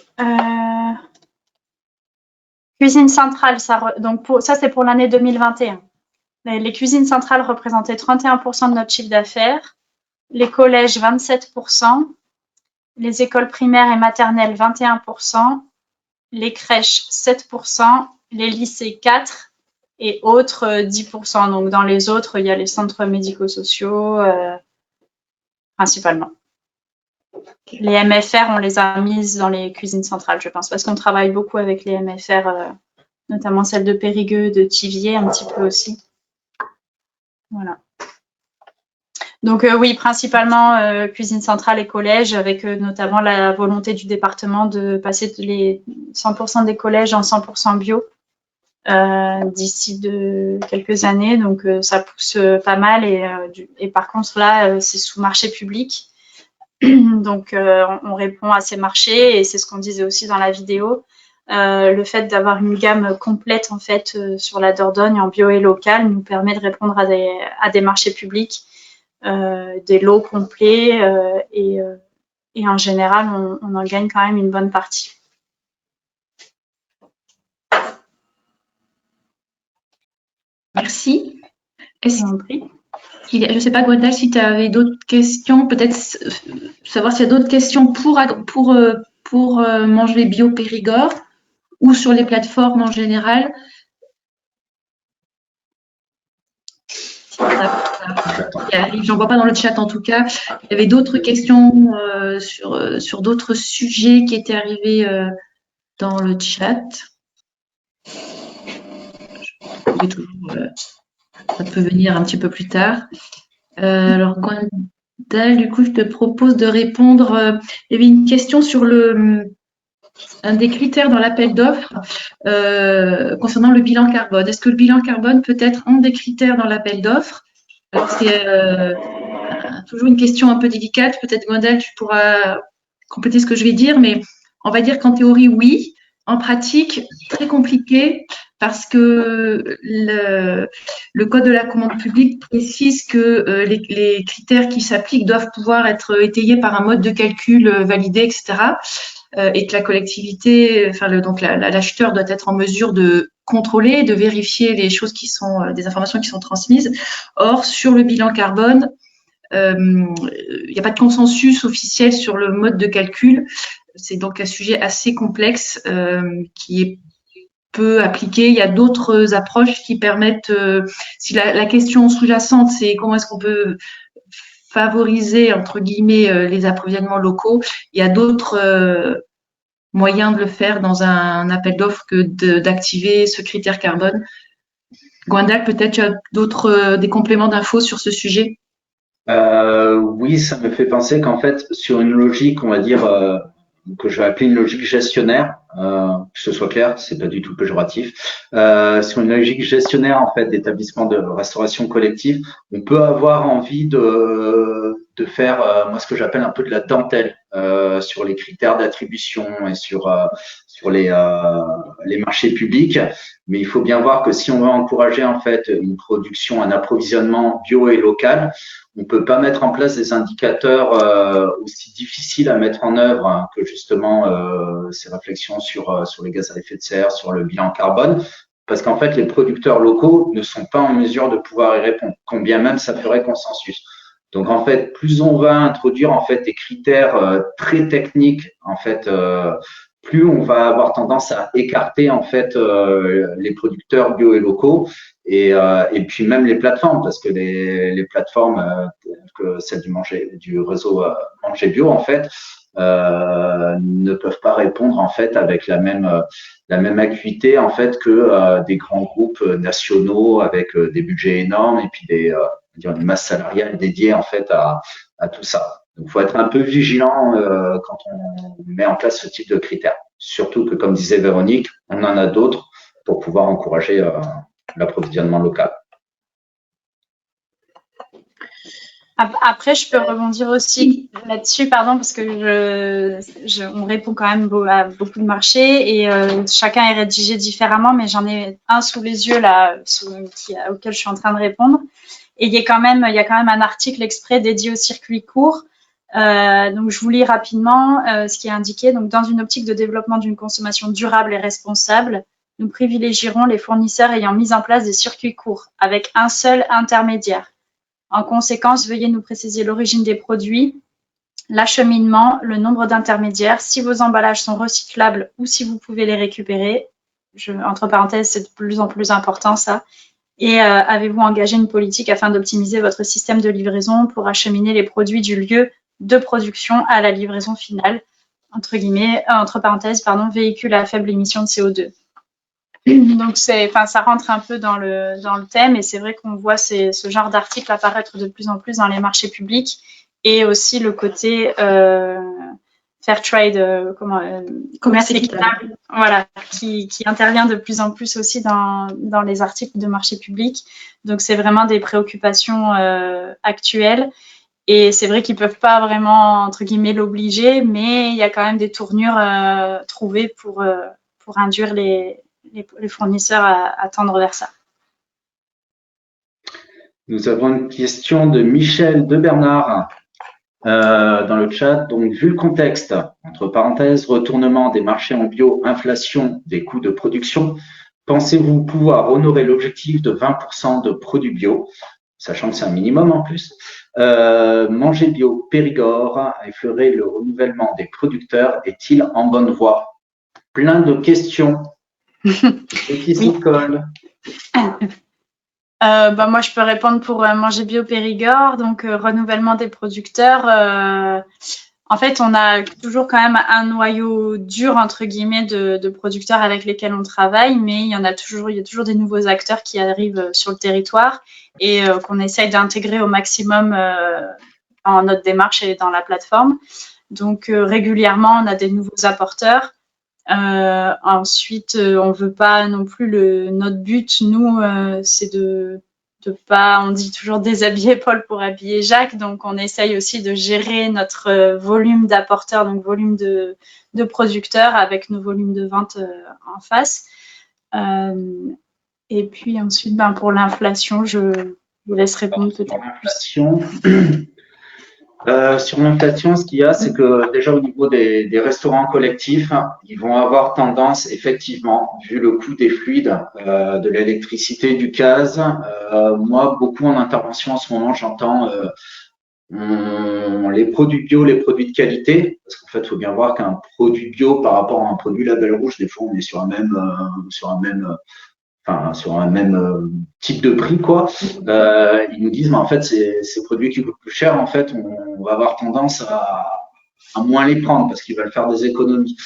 cuisine centrale, ça c'est pour l'année 2021. Les cuisines centrales représentaient 31% de notre chiffre d'affaires, les collèges 27%, les écoles primaires et maternelles 21%, les crèches 7%, les lycées 4% et autres 10%. Donc dans les autres, il y a les centres médico-sociaux principalement. Les MFR, on les a mises dans les cuisines centrales, je pense, parce qu'on travaille beaucoup avec les MFR, notamment celle de Périgueux, de Thiviers, un petit peu aussi. Voilà. Donc oui, principalement cuisine centrale et collège, avec notamment la volonté du département de passer les 100% des collèges en 100% bio d'ici quelques années. Donc ça pousse pas mal et par contre là, c'est sous marché public. Donc on répond à ces marchés et c'est ce qu'on disait aussi dans la vidéo. Le fait d'avoir une gamme complète en fait sur la Dordogne en bio et local nous permet de répondre à des marchés publics, des lots complets et en général on en gagne quand même une bonne partie. Merci. Je ne sais pas, Gwendal, si tu avais d'autres questions, peut-être savoir s'il y a d'autres questions pour Manger Bio Périgord ou sur les plateformes en général. J'en vois pas dans le chat en tout cas. Il y avait d'autres questions sur d'autres sujets qui étaient arrivés dans le chat. Ça peut venir un petit peu plus tard. Alors, Gwendal, du coup, je te propose de répondre. Il y avait une question sur un des critères dans l'appel d'offres concernant le bilan carbone. Est-ce que le bilan carbone peut être un des critères dans l'appel d'offres? Alors, c'est toujours une question un peu délicate. Peut-être, Gwendal, tu pourras compléter ce que je vais dire, mais on va dire qu'en théorie, oui. En pratique, très compliqué parce que le Code de la commande publique précise que les critères qui s'appliquent doivent pouvoir être étayés par un mode de calcul validé, etc. Et que la collectivité, donc l'acheteur doit être en mesure de contrôler, de vérifier les choses qui sont des informations qui sont transmises. Or, sur le bilan carbone, il n'y a pas de consensus officiel sur le mode de calcul. C'est donc un sujet assez complexe qui est peu appliqué. Il y a d'autres approches qui permettent, si la question sous-jacente, c'est comment est-ce qu'on peut favoriser, entre guillemets, les approvisionnements locaux, il y a d'autres moyens de le faire dans un appel d'offres que d'activer ce critère carbone. Gwendal, peut-être tu as des compléments d'infos sur ce sujet? Oui, ça me fait penser qu'en fait, sur une logique, on va dire, que je vais appeler une logique gestionnaire, que ce soit clair, c'est pas du tout péjoratif. Sur une logique gestionnaire en fait d'établissement de restauration collective, on peut avoir envie de faire moi ce que j'appelle un peu de la dentelle sur les critères d'attribution et sur les marchés publics. Mais il faut bien voir que si on veut encourager en fait une production, un approvisionnement bio et local, on peut pas mettre en place des indicateurs aussi difficiles à mettre en œuvre hein, que justement ces réflexions sur les gaz à effet de serre, sur le bilan carbone, parce qu'en fait les producteurs locaux ne sont pas en mesure de pouvoir y répondre, combien même ça ferait consensus. Donc en fait, plus on va introduire en fait des critères très techniques, en fait, plus on va avoir tendance à écarter en fait les producteurs bio et locaux et puis même les plateformes, parce que les plateformes que celles du réseau Manger Bio en fait ne peuvent pas répondre en fait avec la même acuité en fait que des grands groupes nationaux avec des budgets énormes et puis une masse salariale dédiée en fait à tout ça. Donc, il faut être un peu vigilant quand on met en place ce type de critères. Surtout que, comme disait Véronique, on en a d'autres pour pouvoir encourager l'approvisionnement local. Après, je peux rebondir aussi là-dessus, pardon, parce que on répond quand même à beaucoup de marchés et chacun est rédigé différemment, mais j'en ai un sous les yeux là, auquel je suis en train de répondre. Et il y a quand même un article exprès dédié au circuit court. Donc, je vous lis rapidement ce qui est indiqué. Donc, dans une optique de développement d'une consommation durable et responsable, nous privilégierons les fournisseurs ayant mis en place des circuits courts avec un seul intermédiaire. En conséquence, veuillez nous préciser l'origine des produits, l'acheminement, le nombre d'intermédiaires, si vos emballages sont recyclables ou si vous pouvez les récupérer. Entre parenthèses, c'est de plus en plus important ça. Et avez-vous engagé une politique afin d'optimiser votre système de livraison pour acheminer les produits du lieu de production à la livraison finale, entre parenthèses, véhicule à faible émission de CO2. Donc, ça rentre un peu dans le thème et c'est vrai qu'on voit ce genre d'articles apparaître de plus en plus dans les marchés publics et aussi le côté fair trade, commerce équitable, voilà, qui intervient de plus en plus aussi dans les articles de marché public. Donc, c'est vraiment des préoccupations actuelles. Et c'est vrai qu'ils peuvent pas vraiment, entre guillemets, l'obliger, mais il y a quand même des tournures trouvées pour induire les fournisseurs à tendre vers ça. Nous avons une question de Michel de Bernard dans le chat. Donc, vu le contexte, entre parenthèses, retournement des marchés en bio, inflation des coûts de production, pensez-vous pouvoir honorer l'objectif de 20% de produits bio, sachant que c'est un minimum en plus, Manger Bio Périgord effleurer le renouvellement des producteurs est-il en bonne voie? Plein de questions. Et qui s'y colle? Moi, je peux répondre pour Manger Bio Périgord. Donc, renouvellement des producteurs. En fait, on a toujours quand même un noyau dur, entre guillemets, de producteurs avec lesquels on travaille, mais il y a toujours des nouveaux acteurs qui arrivent sur le territoire et qu'on essaye d'intégrer au maximum dans notre démarche et dans la plateforme. Donc, régulièrement, on a des nouveaux apporteurs. Ensuite, on veut pas non plus notre but, nous, c'est de pas, on dit toujours déshabiller Paul pour habiller Jacques, donc on essaye aussi de gérer notre volume d'apporteurs, donc volume de producteurs avec nos volumes de vente en face. Et puis ensuite, pour l'inflation, je vous laisse répondre peut-être. L'inflation. Sur l'inflation, ce qu'il y a, c'est que déjà au niveau des restaurants collectifs, ils vont avoir tendance, effectivement, vu le coût des fluides, de l'électricité, du gaz. Moi, beaucoup en intervention en ce moment, j'entends les produits bio, les produits de qualité, parce qu'en fait, il faut bien voir qu'un produit bio par rapport à un produit label rouge, des fois, on est sur un même type de prix, quoi. Ils nous disent, mais en fait, ces produits qui coûtent plus cher, en fait, on va avoir tendance à moins les prendre parce qu'ils veulent faire des économies.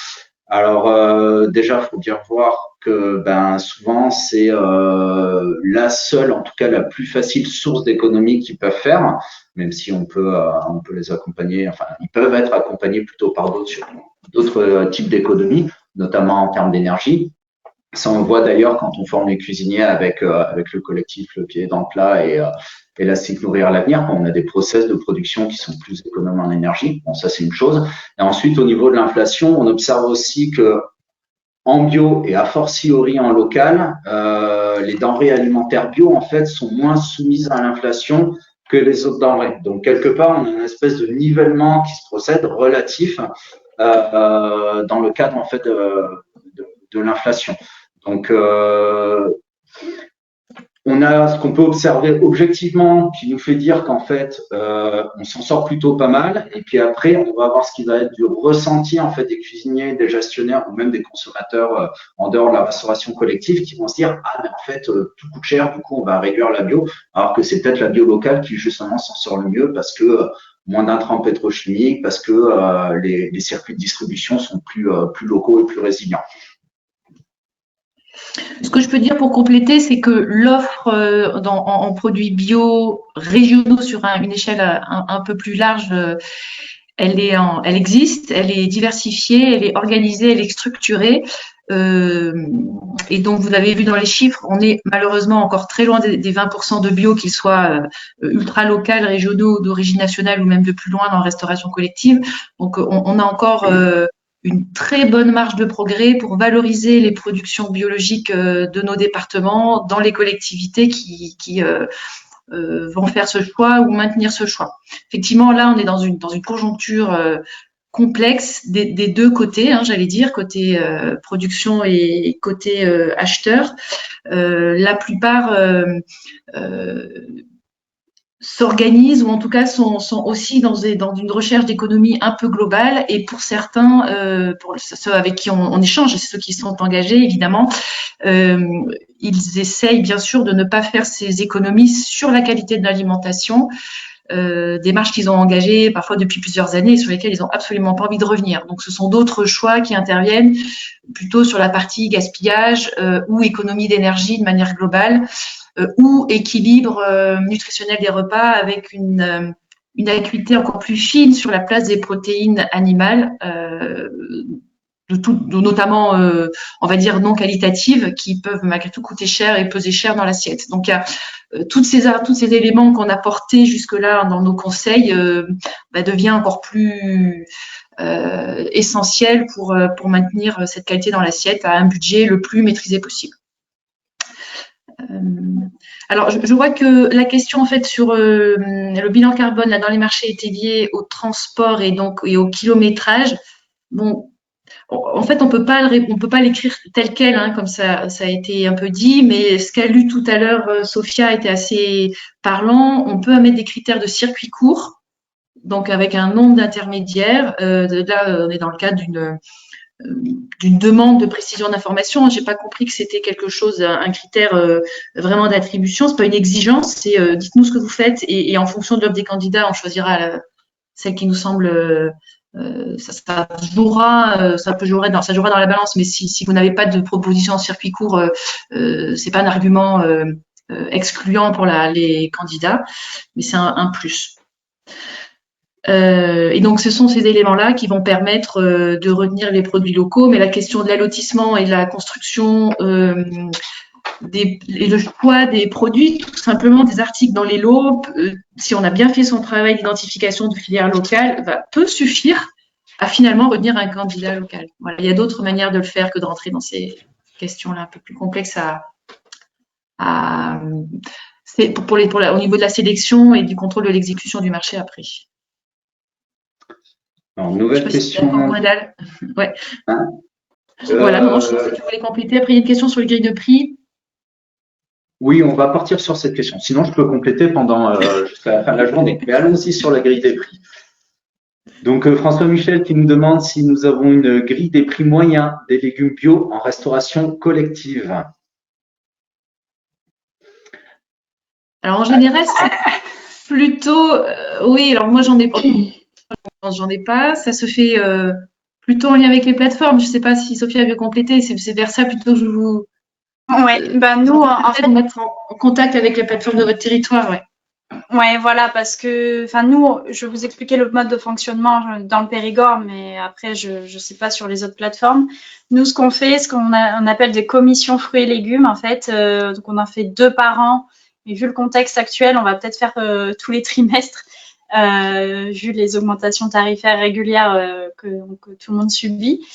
Alors, déjà, il faut bien voir que souvent, c'est la seule, en tout cas la plus facile source d'économie qu'ils peuvent faire. même si on peut les accompagner, enfin, ils peuvent être accompagnés plutôt par d'autres types d'économies, notamment en termes d'énergie. Ça, on le voit d'ailleurs quand on forme les cuisiniers avec le collectif Le Pied dans le Plat et la SIC Nourrir l'avenir, quand on a des process de production qui sont plus économes en énergie. Bon, ça, c'est une chose. Et ensuite, au niveau de l'inflation, on observe aussi que en bio et a fortiori en local, les denrées alimentaires bio, en fait, sont moins soumises à l'inflation que les autres denrées. Donc, quelque part, on a une espèce de nivellement qui se procède relatif dans le cadre, en fait, de l'inflation. Donc, on a ce qu'on peut observer objectivement qui nous fait dire qu'en fait, on s'en sort plutôt pas mal. Et puis après, on va voir ce qui va être du ressenti en fait des cuisiniers, des gestionnaires ou même des consommateurs en dehors de la restauration collective qui vont se dire ah mais en fait tout coûte cher, du coup on va réduire la bio, alors que c'est peut-être la bio locale qui justement s'en sort le mieux parce que moins d'intrants pétrochimiques, parce que les circuits de distribution sont plus locaux et plus résilients. Ce que je peux dire pour compléter, c'est que l'offre en produits bio régionaux sur une échelle un peu plus large, elle existe, elle est diversifiée, elle est organisée, elle est structurée. Et donc, vous avez vu dans les chiffres, on est malheureusement encore très loin des 20% de bio, qu'ils soient ultra local, régionaux, d'origine nationale ou même de plus loin dans la restauration collective. Donc, on a encore une très bonne marge de progrès pour valoriser les productions biologiques de nos départements dans les collectivités qui vont faire ce choix ou maintenir ce choix. Effectivement, là, on est dans une conjoncture complexe des deux côtés, hein, j'allais dire, côté production et côté acheteur. La plupart s'organisent ou en tout cas sont aussi dans une recherche d'économie un peu globale, et pour certains, pour ceux avec qui on échange, ceux qui sont engagés évidemment, ils essayent bien sûr de ne pas faire ces économies sur la qualité de l'alimentation, démarches qu'ils ont engagées parfois depuis plusieurs années et sur lesquelles ils n'ont absolument pas envie de revenir. Donc ce sont d'autres choix qui interviennent plutôt sur la partie gaspillage ou économie d'énergie de manière globale, ou équilibre nutritionnel des repas avec une acuité encore plus fine sur la place des protéines animales, notamment, on va dire, non qualitatives, qui peuvent malgré tout coûter cher et peser cher dans l'assiette. Donc, il y a tous ces éléments qu'on a portés jusque-là dans nos conseils devient encore plus essentiel pour maintenir cette qualité dans l'assiette à un budget le plus maîtrisé possible. Alors, je vois que la question en fait sur le bilan carbone là dans les marchés était liée au transport et au kilométrage. Bon, en fait, on peut pas l'écrire tel quel, hein, comme ça a été un peu dit, mais ce qu'a lu tout à l'heure Sophia était assez parlant. On peut mettre des critères de circuit court, donc avec un nombre d'intermédiaires. Là, on est dans le cadre d'une demande de précision d'information. J'ai pas compris que c'était quelque chose, un critère vraiment d'attribution. C'est pas une exigence. C'est dites-nous ce que vous faites et en fonction de l'offre des candidats, on choisira celle qui nous semble. Ça jouera dans la balance. Mais si vous n'avez pas de proposition en circuit court, c'est pas un argument excluant pour les candidats, mais c'est un plus. Et donc, ce sont ces éléments-là qui vont permettre de retenir les produits locaux. Mais la question de l'allotissement et de la construction et le choix des produits, tout simplement des articles dans les lots, si on a bien fait son travail d'identification de filière locale, peut suffire à finalement retenir un candidat local. Voilà. Il y a d'autres manières de le faire que de rentrer dans ces questions-là un peu plus complexes au niveau de la sélection et du contrôle de l'exécution du marché après. Alors, nouvelle question. Ouais. Hein voilà, non, je pensais que tu voulais compléter. Après, il y a une question sur les grilles de prix. Oui, on va partir sur cette question. Sinon, je peux compléter jusqu'à la fin de la journée. Mais allons-y sur la grille des prix. Donc, François Michel qui nous demande si nous avons une grille des prix moyens des légumes bio en restauration collective. Alors, en général, c'est plutôt… oui, alors moi, j'en ai pas. Ça se fait plutôt en lien avec les plateformes. Je ne sais pas si Sophia veut compléter. C'est vers ça plutôt que je vous… Ouais, nous, en fait, mettre en contact avec les plateformes de votre territoire, ouais. Ouais, voilà, parce que, enfin, nous, je vais vous expliquer le mode de fonctionnement dans le Périgord, mais après, je sais pas sur les autres plateformes. Nous, ce qu'on fait, on appelle des commissions fruits et légumes, en fait. Donc, on en fait 2 par an. Mais vu le contexte actuel, on va peut-être faire tous les trimestres, vu les augmentations tarifaires régulières que tout le monde subit.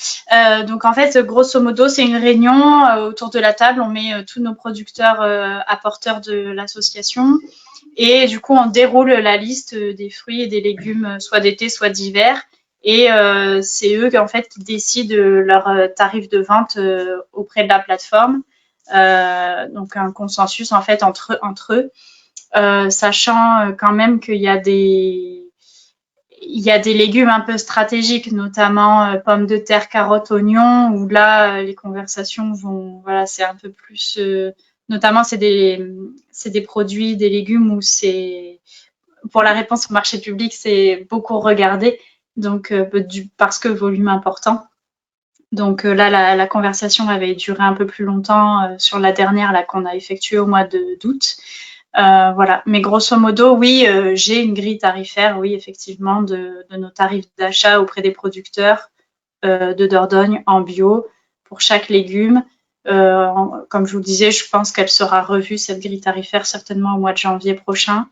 Donc, en fait, grosso modo, c'est une réunion autour de la table. On met tous nos producteurs apporteurs de l'association. Et du coup, on déroule la liste des fruits et des légumes, soit d'été, soit d'hiver. Et c'est eux en fait qui décident leur tarif de vente auprès de la plateforme. Donc un consensus en fait entre eux, sachant quand même qu'il y a des légumes un peu stratégiques, notamment pommes de terre, carottes, oignons, où là les conversations vont, voilà, c'est un peu plus, notamment c'est des produits, des légumes où c'est pour la réponse au marché public, c'est beaucoup regardé, donc parce que volume important. Donc là, la conversation avait duré un peu plus longtemps sur la dernière là qu'on a effectuée au mois d'août. Voilà. Mais grosso modo, oui, j'ai une grille tarifaire, oui, effectivement, de nos tarifs d'achat auprès des producteurs de Dordogne en bio pour chaque légume. Comme je vous le disais, je pense qu'elle sera revue, cette grille tarifaire, certainement au mois de janvier prochain.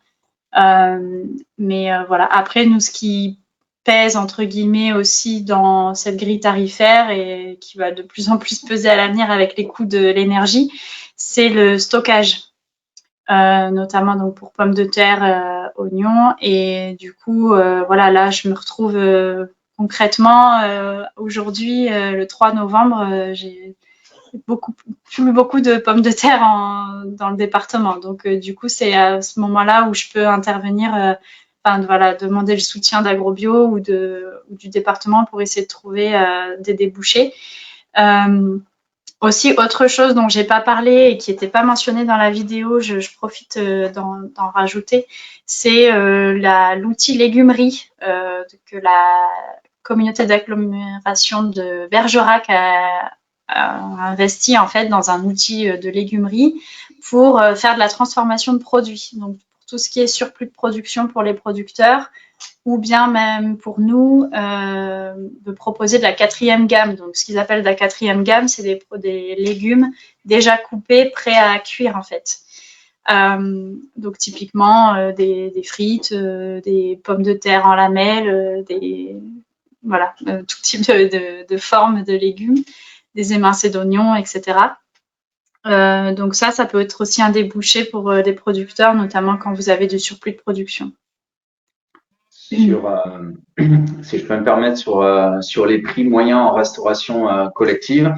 Mais voilà. Après, nous, ce qui pèse entre guillemets aussi dans cette grille tarifaire et qui va de plus en plus peser à l'avenir avec les coûts de l'énergie, c'est le stockage, notamment donc pour pommes de terre, oignons. Et du coup, voilà, là, je me retrouve concrètement aujourd'hui, le 3 novembre, j'ai plus beaucoup de pommes de terre dans le département. Donc, du coup, c'est à ce moment-là où je peux intervenir, voilà, demander le soutien d'AgroBio ou du département pour essayer de trouver des débouchés. Aussi, autre chose dont j'ai pas parlé et qui n'était pas mentionné dans la vidéo, je profite d'en rajouter, c'est l'outil légumerie que la communauté d'agglomération de Bergerac a investi en fait dans un outil de légumerie pour faire de la transformation de produits. Donc pour tout ce qui est surplus de production pour les producteurs, ou bien même pour nous de proposer de la 4e gamme. Donc ce qu'ils appellent de la 4e gamme, c'est des légumes déjà coupés, prêts à cuire en fait. Donc typiquement des frites, des pommes de terre en lamelles, voilà, tout type de formes de légumes, des émincés d'oignons, etc. Donc ça peut être aussi un débouché pour des producteurs, notamment quand vous avez du surplus de production. Si je peux me permettre, sur les prix moyens en restauration collective,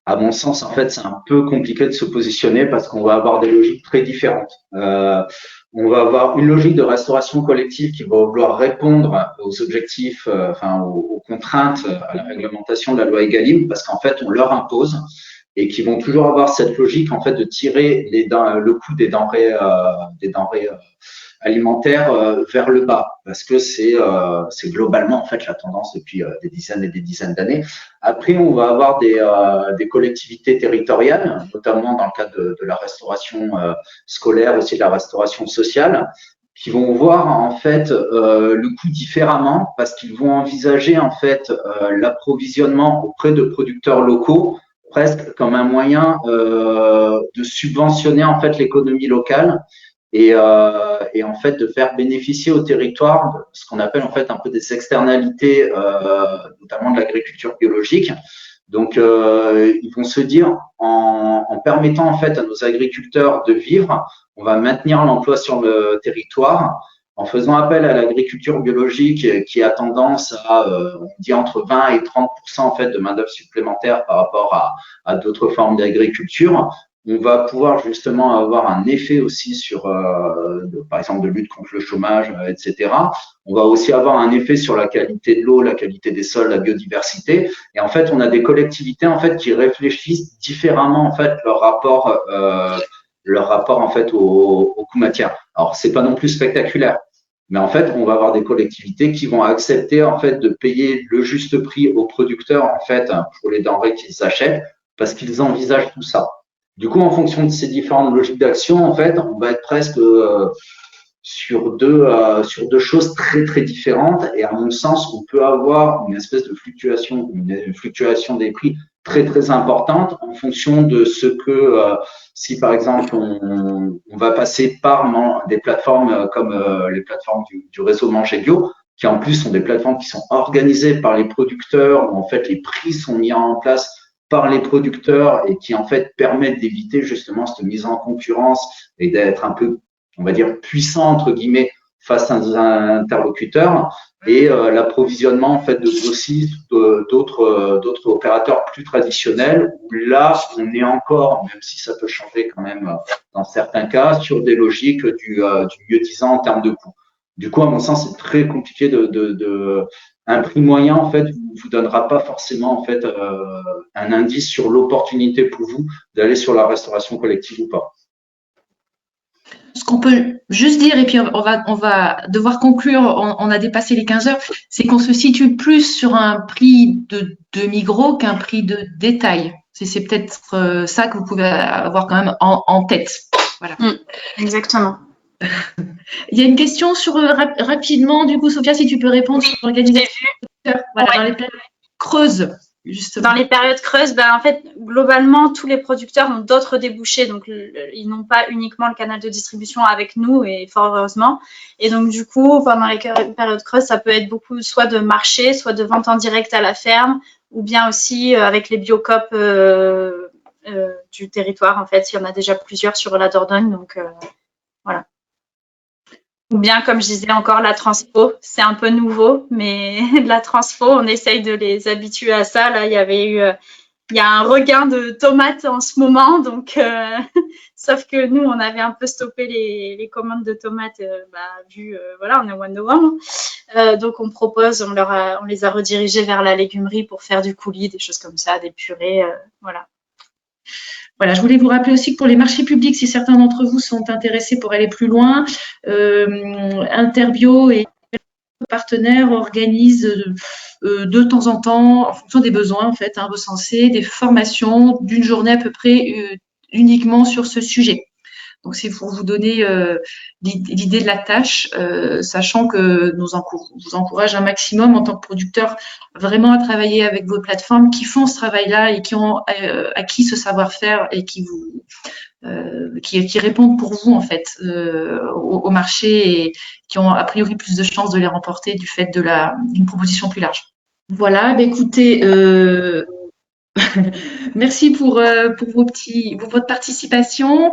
à mon sens, en fait, c'est un peu compliqué de se positionner parce qu'on va avoir des logiques très différentes. On va avoir une logique de restauration collective qui va vouloir répondre aux objectifs, aux contraintes, à la réglementation de la loi Egalim, parce qu'en fait, on leur impose et qui vont toujours avoir cette logique en fait de tirer le coût des denrées alimentaire vers le bas, parce que c'est globalement en fait la tendance depuis des dizaines et des dizaines d'années. Après, on va avoir des collectivités territoriales, notamment dans le cadre de la restauration scolaire, aussi de la restauration sociale, qui vont voir en fait le coût différemment, parce qu'ils vont envisager en fait l'approvisionnement auprès de producteurs locaux presque comme un moyen de subventionner en fait l'économie locale et en fait de faire bénéficier au territoire de ce qu'on appelle en fait un peu des externalités, notamment de l'agriculture biologique. Donc ils vont se dire en permettant en fait à nos agriculteurs de vivre, on va maintenir l'emploi sur le territoire. En faisant appel à l'agriculture biologique qui a tendance à, on dit entre 20 et 30% en fait de main-d'œuvre supplémentaire par rapport à d'autres formes d'agriculture, on va pouvoir justement avoir un effet aussi sur, par exemple, de lutte contre le chômage, etc. On va aussi avoir un effet sur la qualité de l'eau, la qualité des sols, la biodiversité. Et en fait, on a des collectivités en fait qui réfléchissent différemment en fait leur rapport en fait au coût matière. Alors c'est pas non plus spectaculaire, mais en fait on va avoir des collectivités qui vont accepter en fait de payer le juste prix aux producteurs en fait pour les denrées qu'ils achètent parce qu'ils envisagent tout ça. Du coup, en fonction de ces différentes logiques d'action, en fait, on va être presque sur deux choses très très différentes. Et à mon sens, on peut avoir une espèce de fluctuation des prix très très importante en fonction de ce que si par exemple on va passer par des plateformes comme les plateformes du réseau Manger Bio, qui en plus sont des plateformes qui sont organisées par les producteurs, où en fait les prix sont mis en place par les producteurs et qui en fait permettent d'éviter justement cette mise en concurrence et d'être un peu, on va dire, puissant entre guillemets face à un interlocuteur, et l'approvisionnement en fait de grossistes, d'autres opérateurs plus traditionnels, où là on est encore, même si ça peut changer quand même dans certains cas, sur des logiques du mieux-disant en termes de coût. Du coup, à mon sens, c'est très compliqué un prix moyen en fait vous donnera pas forcément en fait un indice sur l'opportunité pour vous d'aller sur la restauration collective ou pas. Ce qu'on peut juste dire, et puis on va devoir conclure, on a dépassé les 15 heures, c'est qu'on se situe plus sur un prix de Migros qu'un prix de détail. C'est peut-être ça que vous pouvez avoir quand même en tête. Voilà. Exactement. Il y a une question sur rapidement, du coup, Sophia, si tu peux répondre sur l'organisation. Voilà, dans les périodes creuses. Justement. Dans les périodes creuses, en fait, globalement, tous les producteurs ont d'autres débouchés. Donc, ils n'ont pas uniquement le canal de distribution avec nous, et fort heureusement. Et donc, du coup, pendant les périodes creuses, ça peut être beaucoup soit de marché, soit de vente en direct à la ferme, ou bien aussi avec les biocoop du territoire. En fait, il y en a déjà plusieurs sur la Dordogne. Donc, voilà. Ou bien, comme je disais encore, la transpo, c'est un peu nouveau, mais la transpo, on essaye de les habituer à ça. Là, il y a un regain de tomates en ce moment, donc sauf que nous, on avait un peu stoppé les commandes de tomates, vu, voilà, on est au mois de novembre. Donc, on propose, on les a redirigés vers la légumerie pour faire du coulis, des choses comme ça, des purées, voilà. Voilà, je voulais vous rappeler aussi que pour les marchés publics, si certains d'entre vous sont intéressés pour aller plus loin, Interbio et partenaires organisent de temps en temps, en fonction des besoins en fait, recensés, des formations d'une journée à peu près uniquement sur ce sujet. Donc, c'est pour vous donner l'idée de la tâche, sachant que vous encourage un maximum en tant que producteur vraiment à travailler avec vos plateformes qui font ce travail-là et qui ont acquis ce savoir-faire et qui répondent pour vous en fait au marché et qui ont a priori plus de chances de les remporter du fait d'une proposition plus large. Voilà, écoutez. Merci pour votre participation.